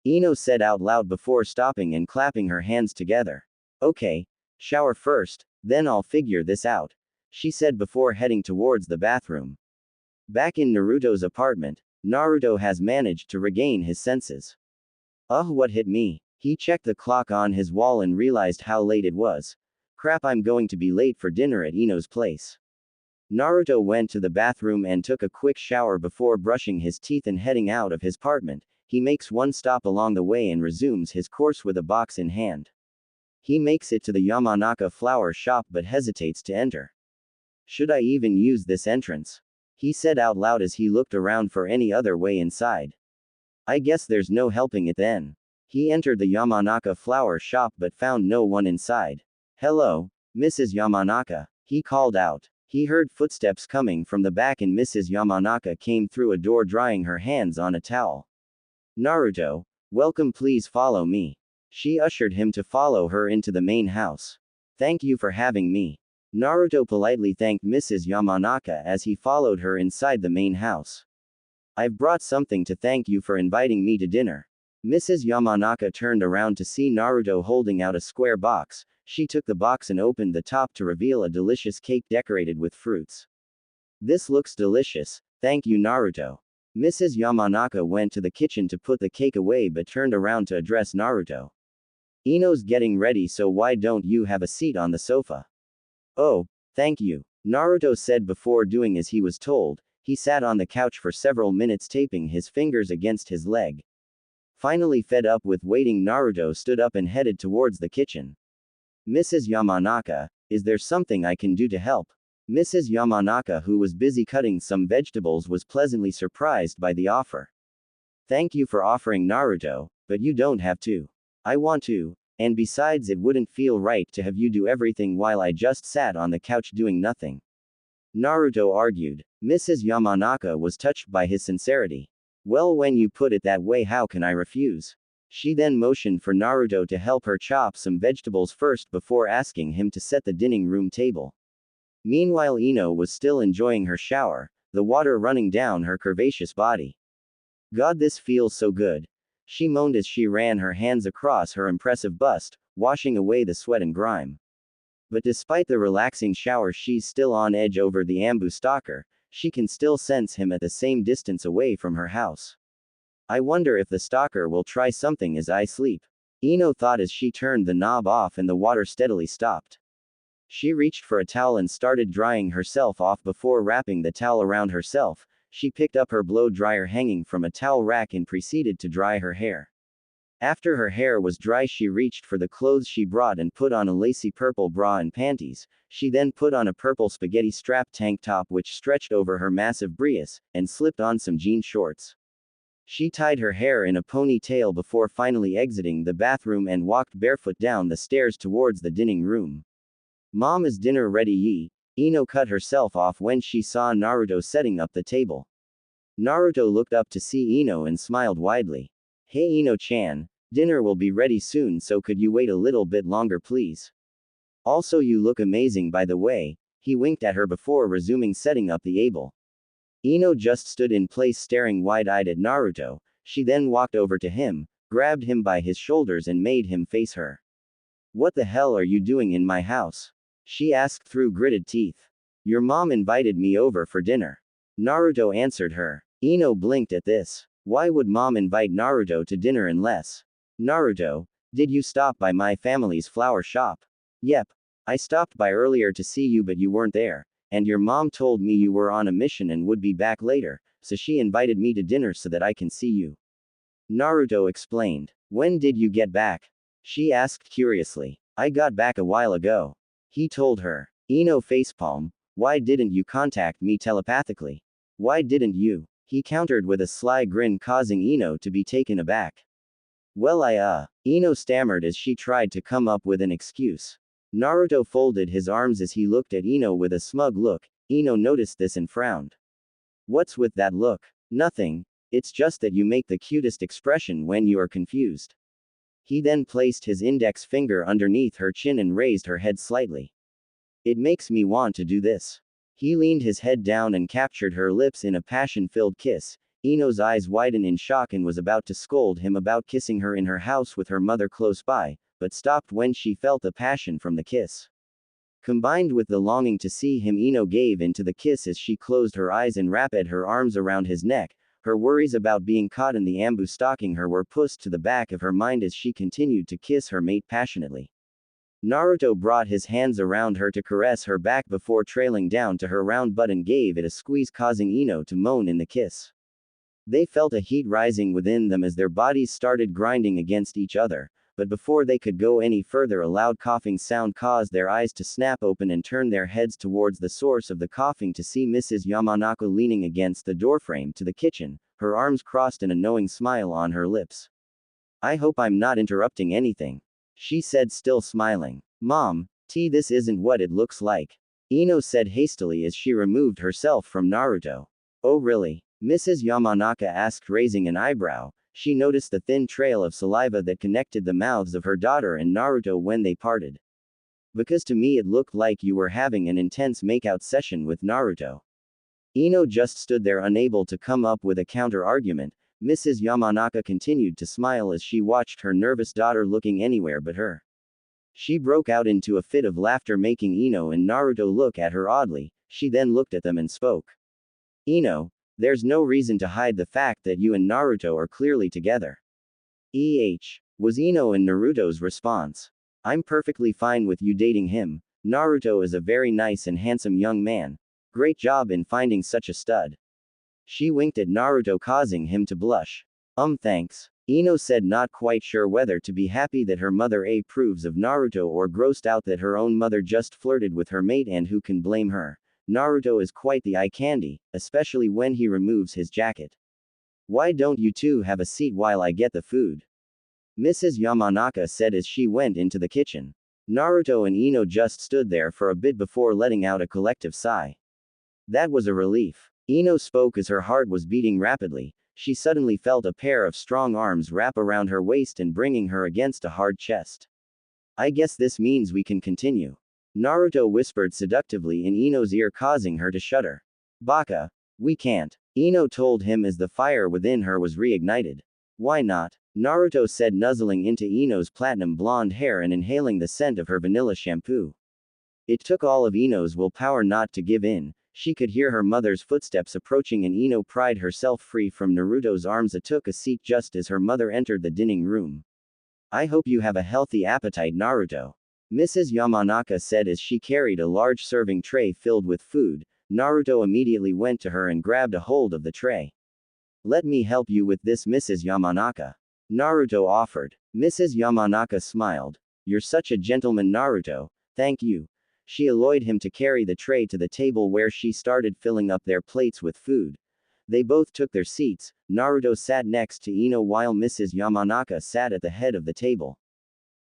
[SPEAKER 1] Ino said out loud before stopping and clapping her hands together. Okay, shower first, then I'll figure this out, she said before heading towards the bathroom. Back in Naruto's apartment, Naruto has managed to regain his senses. What hit me? He checked the clock on his wall and realized how late it was. Crap, I'm going to be late for dinner at Ino's place. Naruto went to the bathroom and took a quick shower before brushing his teeth and heading out of his apartment. He makes one stop along the way and resumes his course with a box in hand. He makes it to the Yamanaka flower shop but hesitates to enter. Should I even use this entrance? He said out loud as he looked around for any other way inside. I guess there's no helping it then. He entered the Yamanaka flower shop but found no one inside. Hello, Mrs. Yamanaka, he called out. He heard footsteps coming from the back and Mrs. Yamanaka came through a door drying her hands on a towel. Naruto, welcome, please follow me. She ushered him to follow her into the main house. Thank you for having me. Naruto politely thanked Mrs. Yamanaka as he followed her inside the main house. I've brought something to thank you for inviting me to dinner. Mrs. Yamanaka turned around to see Naruto holding out a square box. She took the box and opened the top to reveal a delicious cake decorated with fruits. This looks delicious, thank you, Naruto. Mrs. Yamanaka went to the kitchen to put the cake away but turned around to address Naruto. Ino's getting ready, so why don't you have a seat on the sofa? Oh, thank you, Naruto said before doing as he was told. He sat on the couch for several minutes, taping his fingers against his leg. Finally fed up with waiting, Naruto stood up and headed towards the kitchen. Mrs. Yamanaka, is there something I can do to help? Mrs. Yamanaka, who was busy cutting some vegetables, was pleasantly surprised by the offer. Thank you for offering, Naruto, but you don't have to. I want to, and besides, it wouldn't feel right to have you do everything while I just sat on the couch doing nothing. Naruto argued. Mrs. Yamanaka was touched by his sincerity. Well, when you put it that way, how can I refuse? She then motioned for Naruto to help her chop some vegetables first before asking him to set the dining room table. Meanwhile, Ino was still enjoying her shower, the water running down her curvaceous body. God, this feels so good. She moaned as she ran her hands across her impressive bust, washing away the sweat and grime. But despite the relaxing shower, she's still on edge over the Ambu stalker. She can still sense him at the same distance away from her house. I wonder if the stalker will try something as I sleep. Ino thought as she turned the knob off and the water steadily stopped. She reached for a towel and started drying herself off before wrapping the towel around herself. She picked up her blow dryer hanging from a towel rack and proceeded to dry her hair. After her hair was dry, she reached for the clothes she brought and put on a lacy purple bra and panties. She then put on a purple spaghetti strap tank top which stretched over her massive briefs, and slipped on some jean shorts. She tied her hair in a ponytail before finally exiting the bathroom and walked barefoot down the stairs towards the dining room. Mom, is dinner ready ye? Ino cut herself off when she saw Naruto setting up the table. Naruto looked up to see Ino and smiled widely. Hey Ino-chan, dinner will be ready soon, so could you wait a little bit longer please? Also, you look amazing by the way. He winked at her before resuming setting up the table. Ino just stood in place staring wide-eyed at Naruto. She then walked over to him, grabbed him by his shoulders and made him face her. What the hell are you doing in my house? She asked through gritted teeth. Your mom invited me over for dinner. Naruto answered her. Ino blinked at this. Why would mom invite Naruto to dinner unless? Naruto, did you stop by my family's flower shop? Yep. I stopped by earlier to see you but you weren't there, and your mom told me you were on a mission and would be back later, so she invited me to dinner so that I can see you. Naruto explained. When did you get back? She asked curiously. I got back a while ago. He told her. Ino facepalm. Why didn't you contact me telepathically? Why didn't you? He countered with a sly grin, causing Ino to be taken aback. Well, Ino stammered as she tried to come up with an excuse. Naruto folded his arms as he looked at Ino with a smug look. Ino noticed this and frowned. What's with that look? Nothing. It's just that you make the cutest expression when you are confused. He then placed his index finger underneath her chin and raised her head slightly. It makes me want to do this. He leaned his head down and captured her lips in a passion-filled kiss. Ino's eyes widened in shock and was about to scold him about kissing her in her house with her mother close by, but stopped when she felt the passion from the kiss. Combined with the longing to see him, Ino gave in to the kiss as she closed her eyes and wrapped her arms around his neck. Her worries about being caught in the ambush stalking her were pushed to the back of her mind as she continued to kiss her mate passionately. Naruto brought his hands around her to caress her back before trailing down to her round butt and gave it a squeeze, causing Ino to moan in the kiss. They felt a heat rising within them as their bodies started grinding against each other, but before they could go any further, a loud coughing sound caused their eyes to snap open and turn their heads towards the source of the coughing to see Mrs. Yamanaka leaning against the doorframe to the kitchen, her arms crossed and a knowing smile on her lips. I hope I'm not interrupting anything, she said, still smiling. Mom, this isn't what it looks like, Ino said hastily as she removed herself from Naruto. Oh really? Mrs. Yamanaka asked, raising an eyebrow. She noticed the thin trail of saliva that connected the mouths of her daughter and Naruto when they parted. Because to me it looked like you were having an intense makeout session with Naruto. Ino just stood there unable to come up with a counter-argument. Mrs. Yamanaka continued to smile as she watched her nervous daughter looking anywhere but her. She broke out into a fit of laughter, making Ino and Naruto look at her oddly. She then looked at them and spoke. Ino, there's no reason to hide the fact that you and Naruto are clearly together. Was Ino and Naruto's response. I'm perfectly fine with you dating him. Naruto is a very nice and handsome young man. Great job in finding such a stud. She winked at Naruto, causing him to blush. Thanks. Ino said, not quite sure whether to be happy that her mother approves of Naruto or grossed out that her own mother just flirted with her mate, and who can blame her. Naruto is quite the eye candy, especially when he removes his jacket. Why don't you two have a seat while I get the food? Mrs. Yamanaka said as she went into the kitchen. Naruto and Ino just stood there for a bit before letting out a collective sigh. That was a relief. Ino spoke as her heart was beating rapidly. She suddenly felt a pair of strong arms wrap around her waist and bringing her against a hard chest. I guess this means we can continue, Naruto whispered seductively in Ino's ear, causing her to shudder. Baka, we can't, Ino told him as the fire within her was reignited. Why not? Naruto said, nuzzling into Ino's platinum blonde hair and inhaling the scent of her vanilla shampoo. It took all of Ino's willpower not to give in. She could hear her mother's footsteps approaching and Ino pried herself free from Naruto's arms and took a seat just as her mother entered the dining room. I hope you have a healthy appetite, Naruto, Mrs. Yamanaka said as she carried a large serving tray filled with food. Naruto immediately went to her and grabbed a hold of the tray. Let me help you with this, Mrs. Yamanaka, Naruto offered. Mrs. Yamanaka smiled. You're such a gentleman, Naruto. Thank you. She alloyed him to carry the tray to the table where she started filling up their plates with food. They both took their seats. Naruto sat next to Ino while Mrs. Yamanaka sat at the head of the table.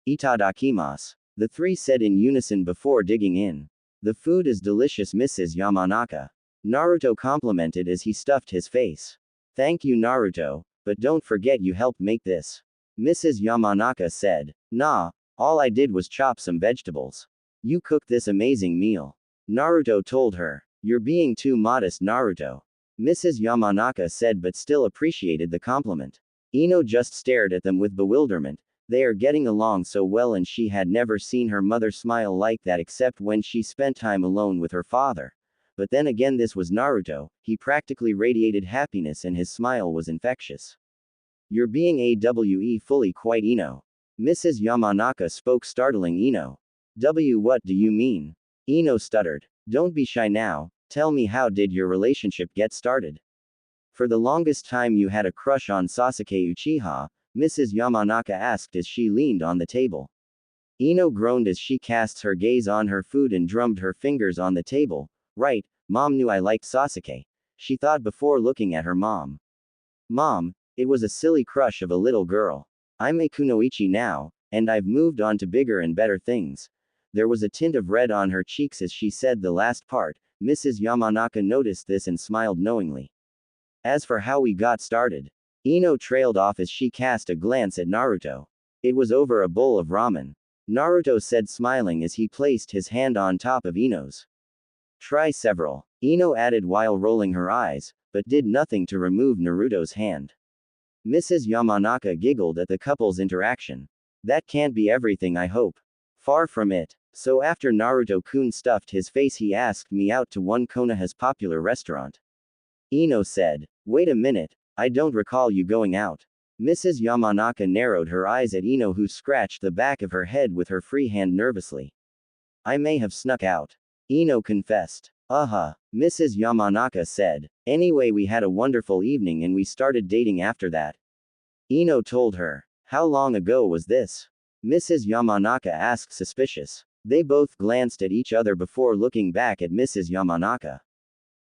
[SPEAKER 1] Itadakimasu, the three said in unison before digging in. The food is delicious, Mrs. Yamanaka, Naruto complimented as he stuffed his face. Thank you, Naruto, but don't forget you helped make this, Mrs. Yamanaka said. Nah, all I did was chop some vegetables. You cooked this amazing meal, Naruto told her. You're being too modest, Naruto, Mrs. Yamanaka said, but still appreciated the compliment. Ino just stared at them with bewilderment. They are getting along so well, and she had never seen her mother smile like that except when she spent time alone with her father. But then again, this was Naruto. He practically radiated happiness and his smile was infectious. You're being fully quite Ino, Mrs. Yamanaka spoke, startling Ino. What do you mean? Ino stuttered. Don't be shy now, tell me, how did your relationship get started? For the longest time you had a crush on Sasuke Uchiha, Mrs. Yamanaka asked as she leaned on the table. Ino groaned as she cast her gaze on her food and drummed her fingers on the table. Right, Mom knew I liked Sasuke. She thought before looking at her mom. Mom, it was a silly crush of a little girl. I'm a kunoichi now, and I've moved on to bigger and better things. There was a tint of red on her cheeks as she said the last part. Mrs. Yamanaka noticed this and smiled knowingly. As for how we got started, Ino trailed off as she cast a glance at Naruto. It was over a bowl of ramen. Naruto said smiling as he placed his hand on top of Ino's. Try several, Ino added while rolling her eyes, but did nothing to remove Naruto's hand. Mrs. Yamanaka giggled at the couple's interaction. That can't be everything, I hope. Far from it. So after Naruto-kun stuffed his face, he asked me out to one Konoha's popular restaurant. Ino said, "Wait a minute, I don't recall you going out." Mrs. Yamanaka narrowed her eyes at Ino, who scratched the back of her head with her free hand nervously. "I may have snuck out," Ino confessed. Mrs. Yamanaka said. "Anyway, we had a wonderful evening and we started dating after that." Ino told her. "How long ago was this?" Mrs. Yamanaka asked, suspicious. They both glanced at each other before looking back at Mrs. Yamanaka.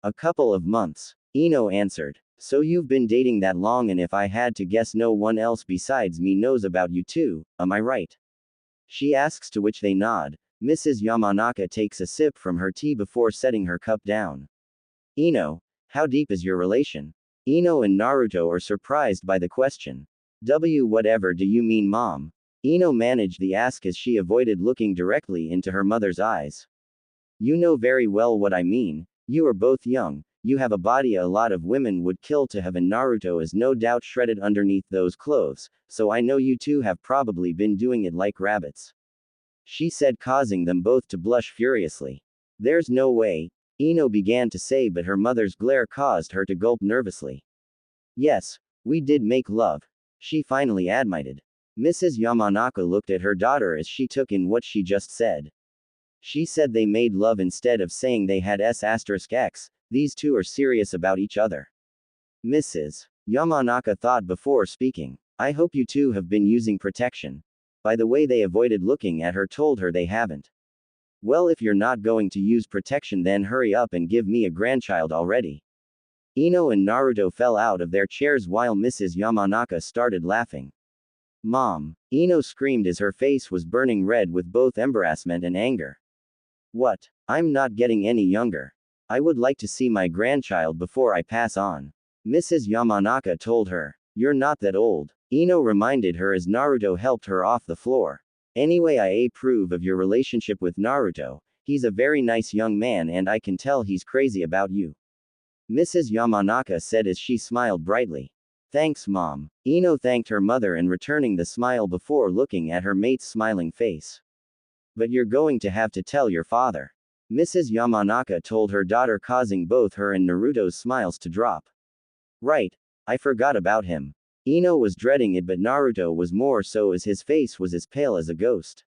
[SPEAKER 1] "A couple of months," Ino answered. "So you've been dating that long, and if I had to guess, no one else besides me knows about you two, am I right?" She asks, to which they nod. Mrs. Yamanaka takes a sip from her tea before setting her cup down. "Ino, how deep is your relation?" Ino and Naruto are surprised by the question. Whatever do you mean, Mom?" Ino managed the ask as she avoided looking directly into her mother's eyes. "You know very well what I mean. You are both young, you have a body a lot of women would kill to have, and Naruto is no doubt shredded underneath those clothes, so I know you two have probably been doing it like rabbits," she said, causing them both to blush furiously. "There's no way," Ino began to say, but her mother's glare caused her to gulp nervously. "Yes, we did make love," she finally admitted. Mrs. Yamanaka looked at her daughter as she took in what she just said. She said they made love instead of saying they had s*x. These two are serious about each other. Mrs. Yamanaka thought before speaking. "I hope you two have been using protection." By the way, they avoided looking at her, told her they haven't. "Well, if you're not going to use protection, then hurry up and give me a grandchild already." Ino and Naruto fell out of their chairs while Mrs. Yamanaka started laughing. "Mom!" Ino screamed as her face was burning red with both embarrassment and anger. "What? I'm not getting any younger. I would like to see my grandchild before I pass on," Mrs. Yamanaka told her. "You're not that old," Ino reminded her as Naruto helped her off the floor. "Anyway, I approve of your relationship with Naruto. He's a very nice young man and I can tell he's crazy about you," Mrs. Yamanaka said as she smiled brightly. "Thanks, Mom." Ino thanked her mother and returning the smile before looking at her mate's smiling face. "But you're going to have to tell your father," Mrs. Yamanaka told her daughter, causing both her and Naruto's smiles to drop. "Right. I forgot about him." Ino was dreading it, but Naruto was more so as his face was as pale as a ghost.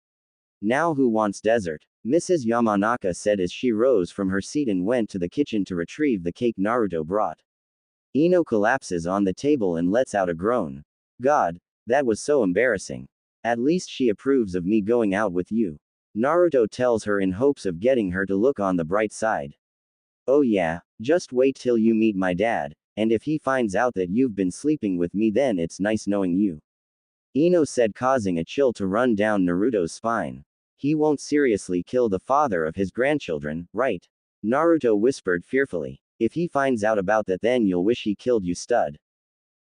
[SPEAKER 1] "Now who wants dessert?" Mrs. Yamanaka said as she rose from her seat and went to the kitchen to retrieve the cake Naruto brought. Ino collapses on the table and lets out a groan. "God, that was so embarrassing. At least she approves of me going out with you," Naruto tells her in hopes of getting her to look on the bright side. "Oh yeah, just wait till you meet my dad, and if he finds out that you've been sleeping with me, then it's nice knowing you," Ino said, causing a chill to run down Naruto's spine. "He won't seriously kill the father of his grandchildren, right?" Naruto whispered fearfully. "If he finds out about that, then you'll wish he killed you, stud."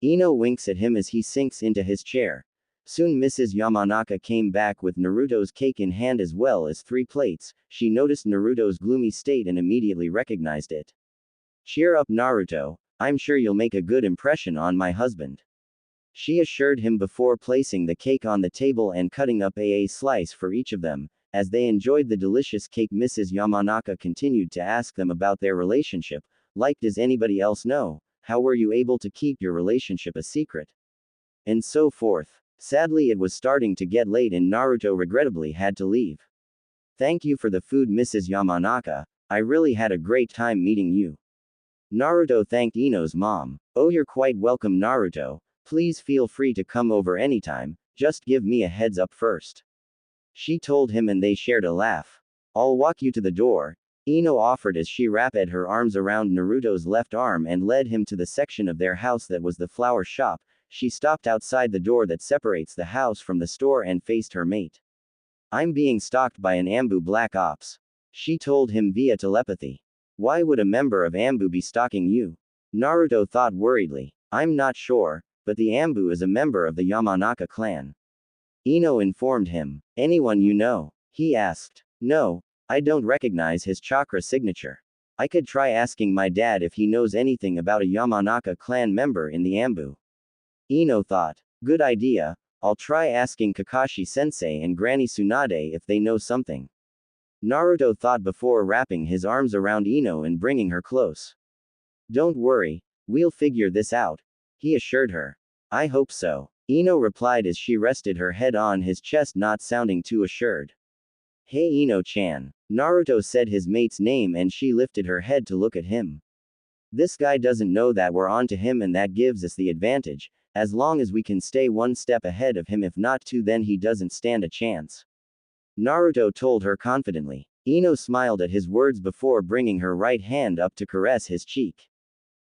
[SPEAKER 1] Ino winks at him as he sinks into his chair. Soon Mrs. Yamanaka came back with Naruto's cake in hand as well as 3 plates. She noticed Naruto's gloomy state and immediately recognized it. "Cheer up, Naruto. I'm sure you'll make a good impression on my husband," she assured him before placing the cake on the table and cutting up a slice for each of them. As they enjoyed the delicious cake, Mrs. Yamanaka continued to ask them about their relationship, like, "Does anybody else know? How were you able to keep your relationship a secret?" And so forth. Sadly, it was starting to get late and Naruto regrettably had to leave. "Thank you for the food, Mrs. Yamanaka. I really had a great time meeting you." Naruto thanked Ino's mom. "Oh, you're quite welcome, Naruto. Please feel free to come over anytime, just give me a heads up first," she told him, and they shared a laugh. "I'll walk you to the door," Ino offered as she wrapped her arms around Naruto's left arm and led him to the section of their house that was the flower shop. She stopped outside the door that separates the house from the store and faced her mate. I'm being stalked by an Ambu Black Ops. She told him via telepathy. Why would a member of Ambu be stalking you? Naruto thought worriedly. I'm not sure, but the Ambu is a member of the Yamanaka clan. Ino informed him. Anyone you know? He asked. No, I don't recognize his chakra signature. I could try asking my dad if he knows anything about a Yamanaka clan member in the Ambu. Ino thought. Good idea, I'll try asking Kakashi-sensei and Granny Tsunade if they know something. Naruto thought before wrapping his arms around Ino and bringing her close. Don't worry, we'll figure this out, he assured her. I hope so, Ino replied as she rested her head on his chest, not sounding too assured. Hey Ino-chan. Naruto said his mate's name and she lifted her head to look at him. This guy doesn't know that we're on to him, and that gives us the advantage, as long as we can stay one step ahead of him. If not two, then he doesn't stand a chance. Naruto told her confidently. Ino smiled at his words before bringing her right hand up to caress his cheek.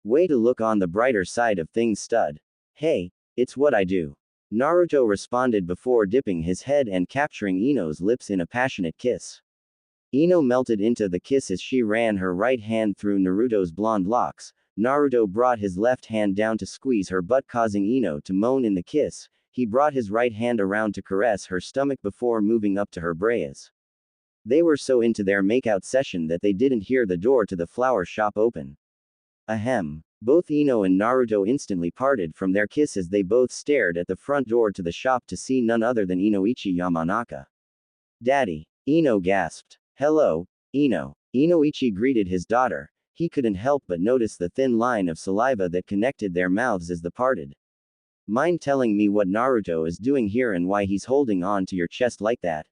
[SPEAKER 1] Way to look on the brighter side of things, stud. Hey, it's what I do. Naruto responded before dipping his head and capturing Ino's lips in a passionate kiss. Ino melted into the kiss as she ran her right hand through Naruto's blonde locks. Naruto brought his left hand down to squeeze her butt, causing Ino to moan in the kiss. He brought his right hand around to caress her stomach before moving up to her bras. They were so into their makeout session that they didn't hear the door to the flower shop open. Ahem. Both Ino and Naruto instantly parted from their kiss as they both stared at the front door to the shop to see none other than Inoichi Yamanaka. Daddy. Ino gasped. Hello, Ino. Inoichi greeted his daughter. He couldn't help but notice the thin line of saliva that connected their mouths as they parted. Mind telling me what Naruto is doing here and why he's holding on to your chest like that?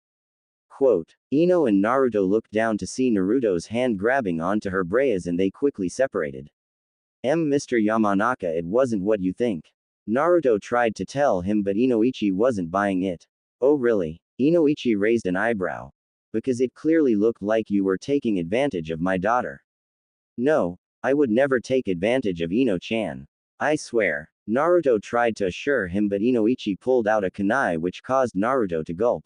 [SPEAKER 1] Quote. Ino and Naruto looked down to see Naruto's hand grabbing onto her bras and they quickly separated. Mr. Yamanaka, it wasn't what you think. Naruto tried to tell him, but Inoichi wasn't buying it. Oh really? Inoichi raised an eyebrow. Because it clearly looked like you were taking advantage of my daughter. No, I would never take advantage of Ino-chan. I swear. Naruto tried to assure him, but Inoichi pulled out a kunai which caused Naruto to gulp.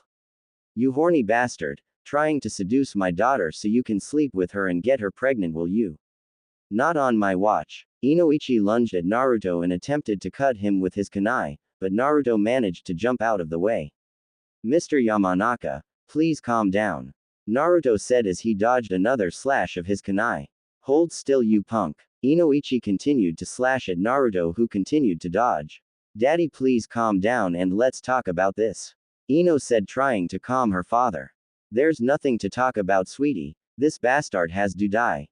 [SPEAKER 1] You horny bastard, trying to seduce my daughter so you can sleep with her and get her pregnant, will you? Not on my watch. Inoichi lunged at Naruto and attempted to cut him with his kunai, but Naruto managed to jump out of the way. Mr. Yamanaka, please calm down. Naruto said as he dodged another slash of his kunai. Hold still, you punk. Inoichi continued to slash at Naruto, who continued to dodge. Daddy, please calm down and let's talk about this. Ino said, trying to calm her father. There's nothing to talk about, sweetie. This bastard has to die.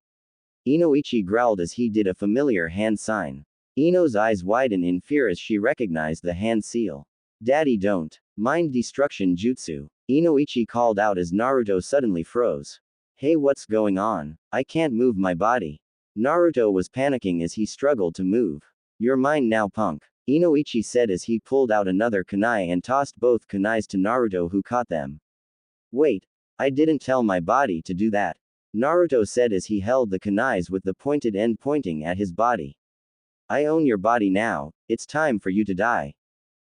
[SPEAKER 1] Inoichi growled as he did a familiar hand sign. Ino's eyes widened in fear as she recognized the hand seal. Daddy, don't. Mind destruction jutsu. Inoichi called out as Naruto suddenly froze. Hey, what's going on? I can't move my body. Naruto was panicking as he struggled to move. You're mine now, punk. Inoichi said as he pulled out another kunai and tossed both kunais to Naruto, who caught them. Wait. I didn't tell my body to do that. Naruto said as he held the kunais with the pointed end pointing at his body. I own your body now, it's time for you to die.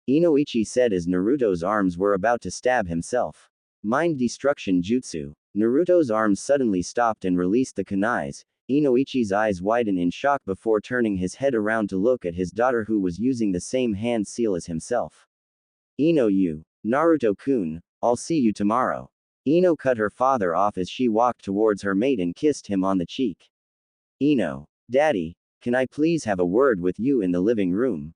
[SPEAKER 1] Inoichi said as Naruto's arms were about to stab himself. Mind destruction jutsu. Naruto's arms suddenly stopped and released the kunais. Inoichi's eyes widened in shock before turning his head around to look at his daughter, who was using the same hand seal as himself. Ino, you. Naruto-kun, I'll see you tomorrow. Ino cut her father off as she walked towards her mate and kissed him on the cheek. Ino. Daddy, can I please have a word with you in the living room?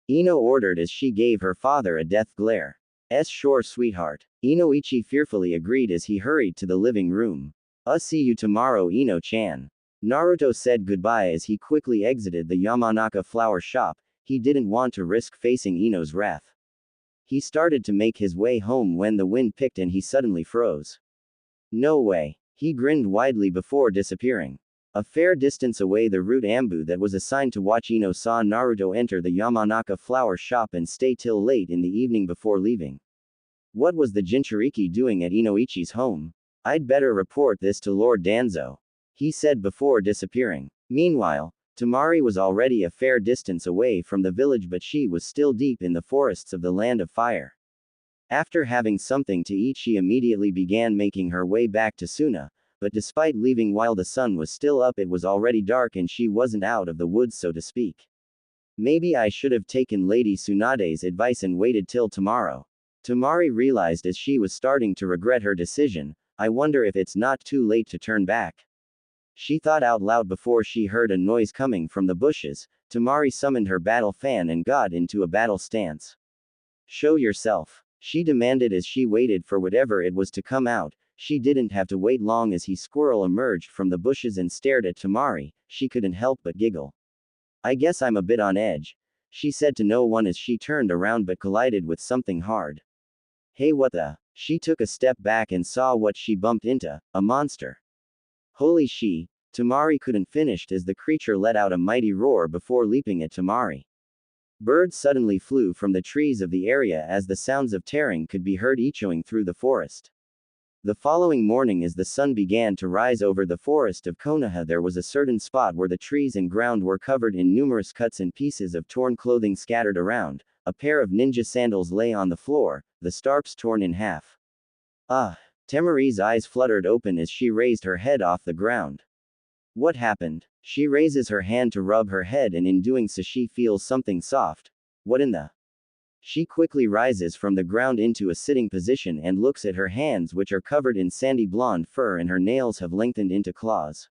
[SPEAKER 1] Ino ordered as she gave her father a death glare. Sure, sweetheart. Inoichi fearfully agreed as he hurried to the living room. See you tomorrow, Ino-chan. Naruto said goodbye as he quickly exited the Yamanaka flower shop. He didn't want to risk facing Ino's wrath. He started to make his way home when the wind picked and he suddenly froze. No way. He grinned widely before disappearing. A fair distance away, the route Ambu that was assigned to watch Ino saw Naruto enter the Yamanaka flower shop and stay till late in the evening before leaving. What was the Jinchuriki doing at Inoichi's home? I'd better report this to Lord Danzo, he said before disappearing. Meanwhile, Tamari was already a fair distance away from the village, but she was still deep in the forests of the Land of Fire. After having something to eat, she immediately began making her way back to Suna, but despite leaving while the sun was still up, it was already dark and she wasn't out of the woods, so to speak. Maybe I should have taken Lady Tsunade's advice and waited till tomorrow. Tamari realized as she was starting to regret her decision. I wonder if it's not too late to turn back. She thought out loud before she heard a noise coming from the bushes. Tamari summoned her battle fan and got into a battle stance. Show yourself, she demanded as she waited for whatever it was to come out. She didn't have to wait long as he squirrel emerged from the bushes and stared at Tamari. She couldn't help but giggle. I guess I'm a bit on edge, she said to no one as she turned around but collided with something hard. Hey, what the? She took a step back and saw what she bumped into, a monster. Holy she, Tamari couldn't finish as the creature let out a mighty roar before leaping at Tamari. Birds suddenly flew from the trees of the area as the sounds of tearing could be heard echoing through the forest. The following morning, as the sun began to rise over the forest of Konoha, there was a certain spot where the trees and ground were covered in numerous cuts and pieces of torn clothing scattered around. A pair of ninja sandals lay on the floor, the starps torn in half. Tamari's eyes fluttered open as she raised her head off the ground. What happened? She raises her hand to rub her head, and in doing so she feels something soft. What in the? She quickly rises from the ground into a sitting position and looks at her hands, which are covered in sandy blonde fur, and her nails have lengthened into claws.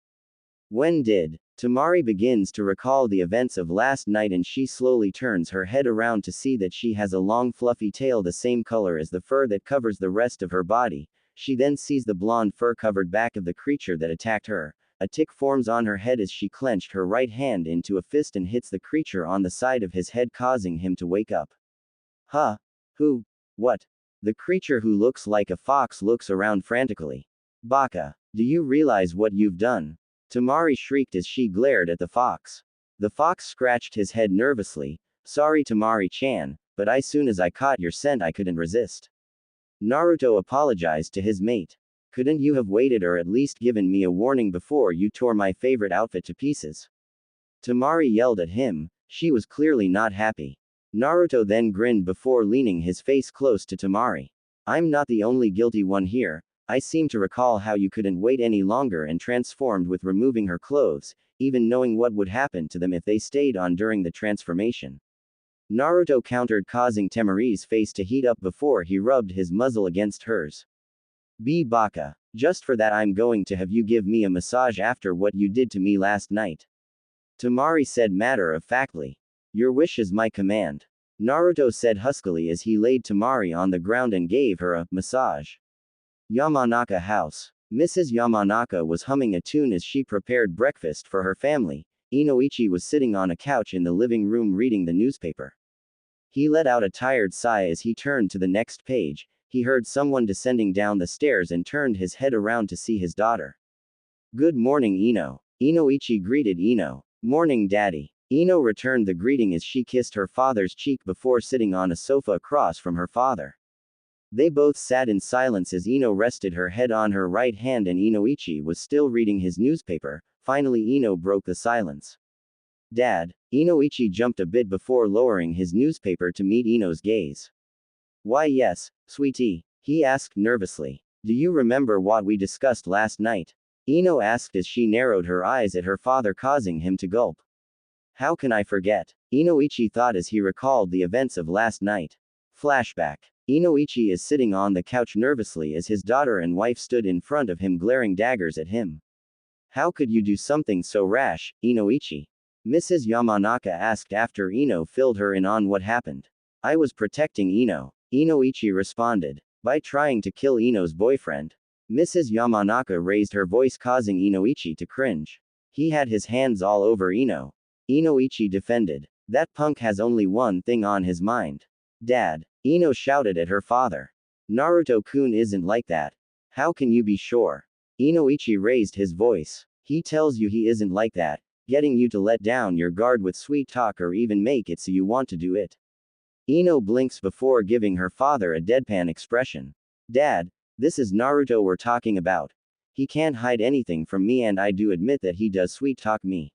[SPEAKER 1] When did? Tamari begins to recall the events of last night, and she slowly turns her head around to see that she has a long fluffy tail the same color as the fur that covers the rest of her body. She then sees the blonde fur-covered back of the creature that attacked her. A tick forms on her head as she clenched her right hand into a fist and hits the creature on the side of his head, causing him to wake up. Huh? Who? What? The creature, who looks like a fox, looks around frantically. Baka, do you realize what you've done? Tamari shrieked as she glared at the fox. The fox scratched his head nervously. Sorry, Tamari-chan, but as soon as I caught your scent I couldn't resist. Naruto apologized to his mate. Couldn't you have waited or at least given me a warning before you tore my favorite outfit to pieces? Tamari yelled at him. She was clearly not happy. Naruto then grinned before leaning his face close to Tamari. I'm not the only guilty one here. I seem to recall how you couldn't wait any longer and transformed with removing her clothes, even knowing what would happen to them if they stayed on during the transformation. Naruto countered, causing Tamari's face to heat up before he rubbed his muzzle against hers. Be Baka, just for that I'm going to have you give me a massage after what you did to me last night. Tamari said matter-of-factly. Your wish is my command. Naruto said huskily as he laid Tamari on the ground and gave her a massage. Yamanaka house. Mrs. Yamanaka was humming a tune as she prepared breakfast for her family. Inoichi was sitting on a couch in the living room reading the newspaper. He let out a tired sigh as he turned to the next page. He heard someone descending down the stairs and turned his head around to see his daughter. Good morning, Ino. Inoichi greeted Ino. Morning, Daddy. Ino returned the greeting as she kissed her father's cheek before sitting on a sofa across from her father. They both sat in silence as Ino rested her head on her right hand and Inoichi was still reading his newspaper. Finally, Ino broke the silence. Dad. Inoichi jumped a bit before lowering his newspaper to meet Ino's gaze. Why, yes, sweetie, he asked nervously. Do you remember what we discussed last night? Ino asked as she narrowed her eyes at her father, causing him to gulp. How can I forget? Inoichi thought as he recalled the events of last night. Flashback. Inoichi is sitting on the couch nervously as his daughter and wife stood in front of him glaring daggers at him. How could you do something so rash, Inoichi? Mrs. Yamanaka asked after Ino filled her in on what happened. I was protecting Ino. Inoichi responded. By trying to kill Ino's boyfriend. Mrs. Yamanaka raised her voice, causing Inoichi to cringe. He had his hands all over Ino. Inoichi defended. That punk has only one thing on his mind. Dad. Ino shouted at her father. Naruto-kun isn't like that. How can you be sure? Inoichi raised his voice. He tells you he isn't like that, getting you to let down your guard with sweet talk or even make it so you want to do it. Ino blinks before giving her father a deadpan expression. Dad, This is Naruto we're talking about. He can't hide anything from me, and I do admit that he does sweet talk me.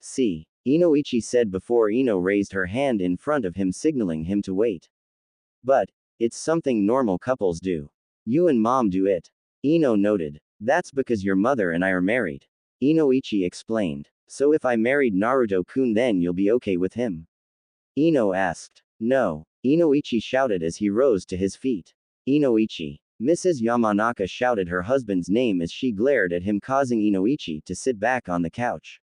[SPEAKER 1] See, Inoichi said before Ino raised her hand in front of him, signaling him to wait. But, it's something normal couples do. You and mom do it. Ino noted. That's because your mother and I are married. Inoichi explained. So if I married Naruto-kun, then you'll be okay with him? Ino asked. No. Inoichi shouted as he rose to his feet. Inoichi. Mrs. Yamanaka shouted her husband's name as she glared at him, causing Inoichi to sit back on the couch.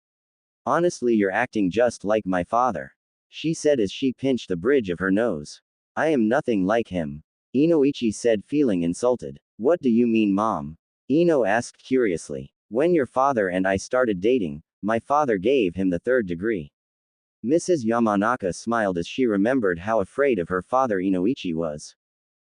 [SPEAKER 1] Honestly, you're acting just like my father, she said as she pinched the bridge of her nose. I am nothing like him, Inoichi said, feeling insulted. What do you mean, Mom? Ino asked curiously. When your father and I started dating, my father gave him the 3rd degree. Mrs. Yamanaka smiled as she remembered how afraid of her father Inoichi was.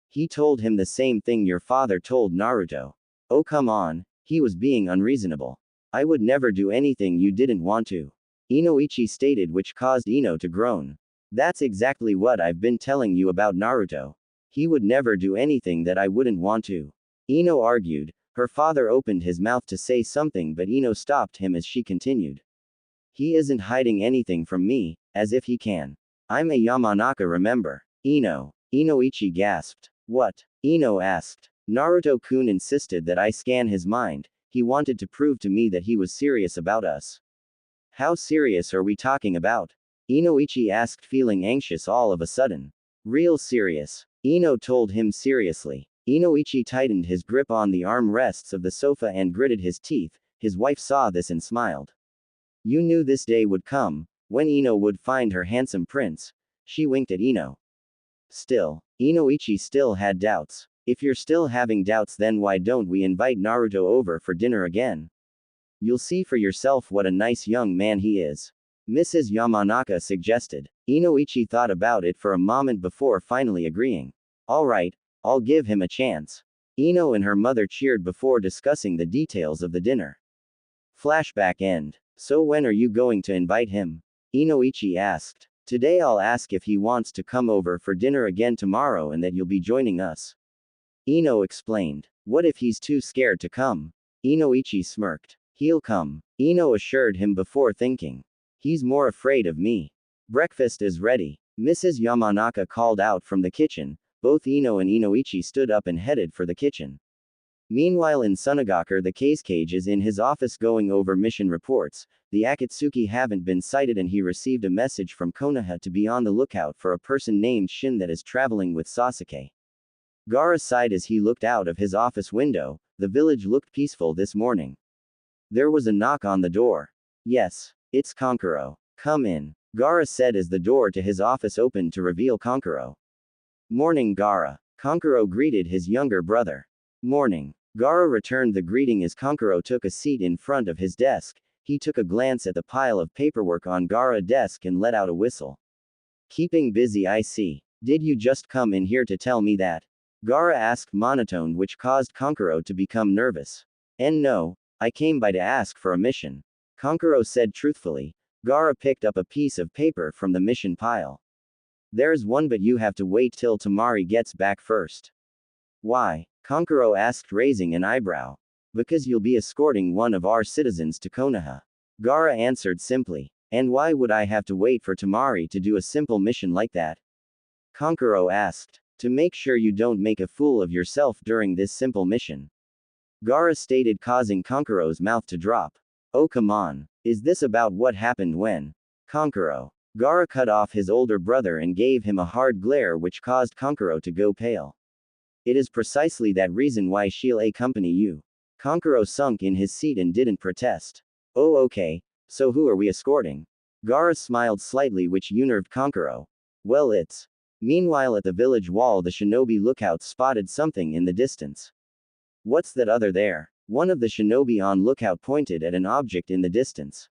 [SPEAKER 1] He told him the same thing your father told Naruto. Oh come on, he was being unreasonable. I would never do anything you didn't want to, Inoichi stated, which caused Ino to groan. That's exactly what I've been telling you about Naruto. He would never do anything that I wouldn't want to, Ino argued. Her father opened his mouth to say something, but Ino stopped him as she continued. He isn't hiding anything from me, as if he can. I'm a Yamanaka, remember? Inoichi gasped. What? Ino asked. Naruto-kun insisted that I scan his mind. He wanted to prove to me that he was serious about us. How serious are we talking about? Inoichi asked, feeling anxious all of a sudden. Real serious, Ino told him seriously. Inoichi tightened his grip on the armrests of the sofa and gritted his teeth. His wife saw this and smiled. You knew this day would come, when Ino would find her handsome prince. She winked at Ino. Still, Inoichi still had doubts. If you're still having doubts, then why don't we invite Naruto over for dinner again? You'll see for yourself what a nice young man he is, Mrs. Yamanaka suggested. Inoichi thought about it for a moment before finally agreeing. Alright, I'll give him a chance. Ino and her mother cheered before discussing the details of the dinner. Flashback end. So when are you going to invite him? Inoichi asked. Today I'll ask if he wants to come over for dinner again tomorrow and that you'll be joining us, Ino explained. What if he's too scared to come? Inoichi smirked. He'll come, Ino assured him before thinking. He's more afraid of me. Breakfast is ready, Mrs. Yamanaka called out from the kitchen. Both Ino and Inoichi stood up and headed for the kitchen. Meanwhile in Sunagaku, the Cage is in his office going over mission reports. The Akatsuki haven't been sighted and he received a message from Konoha to be on the lookout for a person named Shin that is traveling with Sasuke. Gaara sighed as he looked out of his office window. The village looked peaceful this morning. There was a knock on the door. Yes, it's Kankuro. Come in, Gaara said as the door to his office opened to reveal Kankuro. Morning, Gaara. Kankuro greeted his younger brother. Morning. Gaara returned the greeting as Kankuro took a seat in front of his desk. He took a glance at the pile of paperwork on Gaara's desk and let out a whistle. Keeping busy, I see. Did you just come in here to tell me that? Gaara asked monotone, which caused Kankuro to become nervous. And no, I came by to ask for a mission, Kankuro said truthfully. Gaara picked up a piece of paper from the mission pile. There's one, but you have to wait till Tamari gets back first. Why? Kankuro asked, raising an eyebrow. Because you'll be escorting one of our citizens to Konoha, Gaara answered simply. And why would I have to wait for Tamari to do a simple mission like that? Kankuro asked. To make sure you don't make a fool of yourself during this simple mission, Gaara stated, causing Kankuro's mouth to drop. Oh come on. Is this about what happened when? Kankuro. Gaara cut off his older brother and gave him a hard glare which caused Kankuro to go pale. It is precisely that reason why she'll accompany you. Kankuro sunk in his seat and didn't protest. Oh okay, so who are we escorting? Gaara smiled slightly, which unnerved Kankuro. Well, it's. Meanwhile at the village wall, the shinobi lookouts spotted something in the distance. What's that other there? One of the shinobi on lookout pointed at an object in the distance.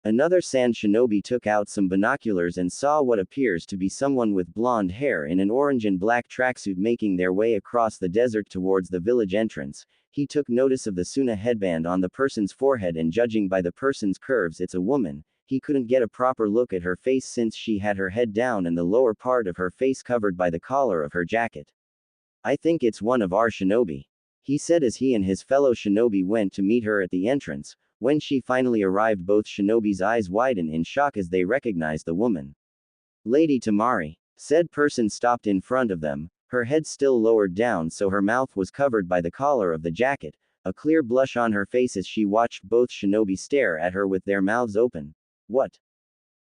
[SPEAKER 1] Another sand shinobi took out some binoculars and saw what appears to be someone with blonde hair in an orange and black tracksuit making their way across the desert towards the village entrance. He took notice of the Suna headband on the person's forehead, and judging by the person's curves, it's a woman. He couldn't get a proper look at her face since she had her head down and the lower part of her face covered by the collar of her jacket. I think it's one of our shinobi, he said as he and his fellow shinobi went to meet her at the entrance. When she finally arrived, both shinobi's eyes widened in shock as they recognized the woman. Lady Tamari. Said person stopped in front of them, her head still lowered down so her mouth was covered by the collar of the jacket, a clear blush on her face as she watched both shinobi stare at her with their mouths open. What?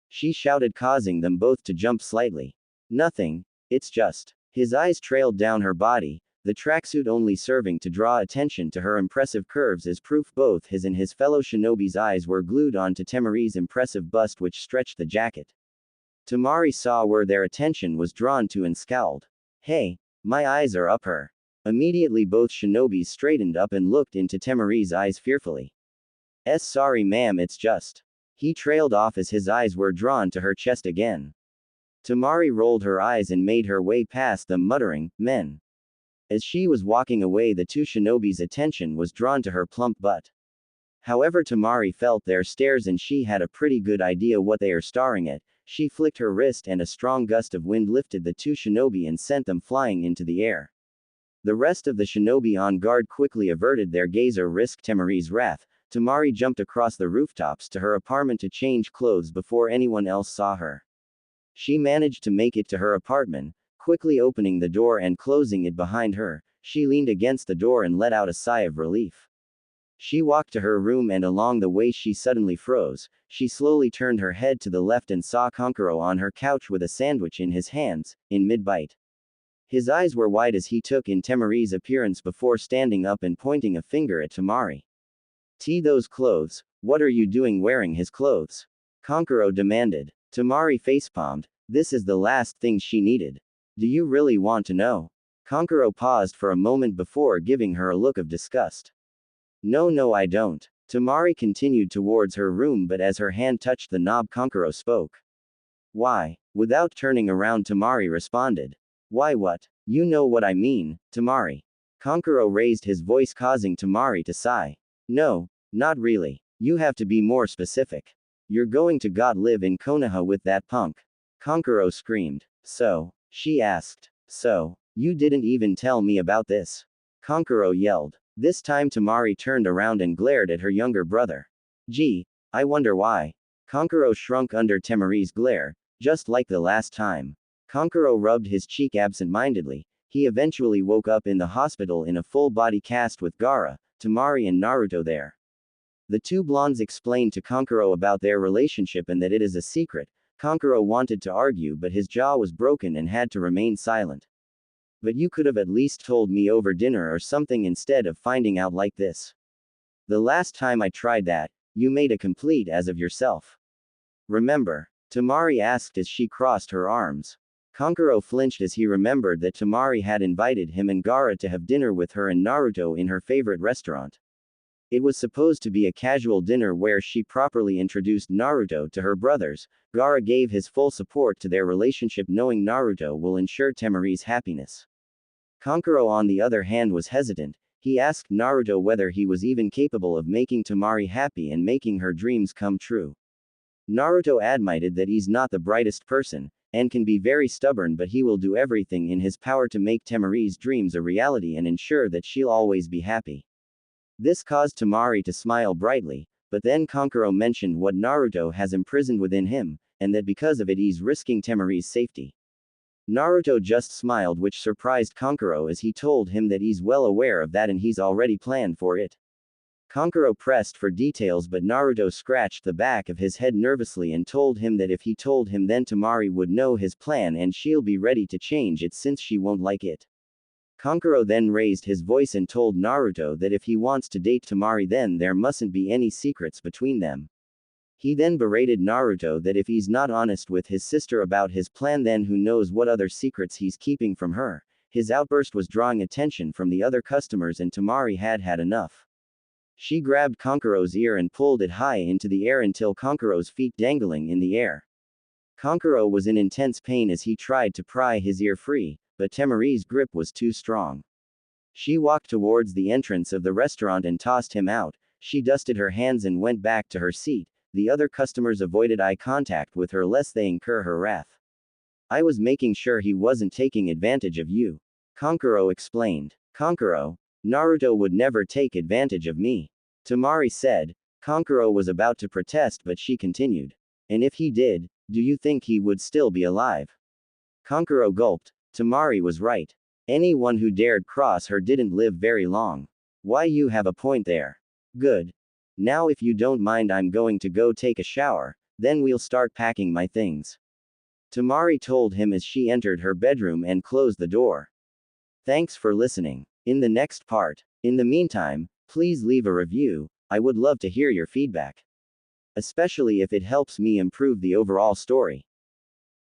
[SPEAKER 1] She shouted, causing them both to jump slightly. Nothing, it's just. His eyes trailed down her body, the tracksuit only serving to draw attention to her impressive curves as proof both his and his fellow shinobi's eyes were glued onto Tamari's impressive bust which stretched the jacket. Tamari saw where their attention was drawn to and scowled. Hey, my eyes are up her. Immediately both shinobis straightened up and looked into Tamari's eyes fearfully. Sorry ma'am, it's just. He trailed off as his eyes were drawn to her chest again. Tamari rolled her eyes and made her way past them muttering, men. As she was walking away, the two shinobis' attention was drawn to her plump butt. However, Tamari felt their stares and she had a pretty good idea what they are staring at. She flicked her wrist and a strong gust of wind lifted the two shinobi and sent them flying into the air. The rest of the shinobi on guard quickly averted their gaze or risked Tamari's wrath. Tamari jumped across the rooftops to her apartment to change clothes before anyone else saw her. She managed to make it to her apartment, quickly opening the door and closing it behind her. She leaned against the door and let out a sigh of relief. She walked to her room and along the way she suddenly froze. She slowly turned her head to the left and saw Kankuro on her couch with a sandwich in his hands, in mid-bite. His eyes were wide as he took in Tamari's appearance before standing up and pointing a finger at Tamari. Those clothes, what are you doing wearing his clothes? Kankuro demanded. Tamari facepalmed. This is the last thing she needed. Do you really want to know? Kankuro paused for a moment before giving her a look of disgust. No, I don't. Tamari continued towards her room, but as her hand touched the knob, Kankuro spoke. Why? Without turning around, Tamari responded. Why what? You know what I mean, Tamari. Kankuro raised his voice, causing Tamari to sigh. No, not really. You have to be more specific. You're going to live in Konoha with that punk. Kankuro screamed. So? She asked. So? You didn't even tell me about this. Kankuro yelled. This time Tamari turned around and glared at her younger brother. Gee, I wonder why. Kankuro shrunk under Tamari's glare, just like the last time. Kankuro rubbed his cheek absent-mindedly. He eventually woke up in the hospital in a full-body cast with Gaara, Tamari and Naruto there. The two blondes explained to Kankuro about their relationship and that it is a secret. Kankuro wanted to argue, but his jaw was broken and had to remain silent. But you could have at least told me over dinner or something instead of finding out like this. The last time I tried that, you made a complete ass of yourself. Remember? Tamari asked as she crossed her arms. Kankuro flinched as he remembered that Tamari had invited him and Gaara to have dinner with her and Naruto in her favorite restaurant. It was supposed to be a casual dinner where she properly introduced Naruto to her brothers. Gaara gave his full support to their relationship, knowing Naruto will ensure Tamari's happiness. Kankuro on the other hand was hesitant. He asked Naruto whether he was even capable of making Tamari happy and making her dreams come true. Naruto admitted that he's not the brightest person, and can be very stubborn, but he will do everything in his power to make Tamari's dreams a reality and ensure that she'll always be happy. This caused Tamari to smile brightly, but then Kankuro mentioned what Naruto has imprisoned within him, and that because of it he's risking Tamari's safety. Naruto just smiled, which surprised Kankuro as he told him that he's well aware of that and he's already planned for it. Kankuro pressed for details, but Naruto scratched the back of his head nervously and told him that if he told him then Tamari would know his plan and she'll be ready to change it since she won't like it. Kankuro then raised his voice and told Naruto that if he wants to date Tamari then there mustn't be any secrets between them. He then berated Naruto that if he's not honest with his sister about his plan then who knows what other secrets he's keeping from her. His outburst was drawing attention from the other customers and Tamari had had enough. She grabbed Kankuro's ear and pulled it high into the air until Kankuro's feet dangling in the air. Kankuro was in intense pain as he tried to pry his ear free, but Tamari's grip was too strong. She walked towards the entrance of the restaurant and tossed him out. She dusted her hands and went back to her seat. The other customers avoided eye contact with her lest they incur her wrath. I was making sure he wasn't taking advantage of you. Kankuro explained. Kankuro, Naruto would never take advantage of me. Tamari said. Kankuro was about to protest, but she continued. And if he did, do you think he would still be alive? Kankuro gulped. Tamari was right. Anyone who dared cross her didn't live very long. Why, you have a point there. Good. Now, if you don't mind, I'm going to go take a shower, then we'll start packing my things. Tamari told him as she entered her bedroom and closed the door. Thanks for listening. In the next part. In the meantime, please leave a review. I would love to hear your feedback. Especially if it helps me improve the overall story.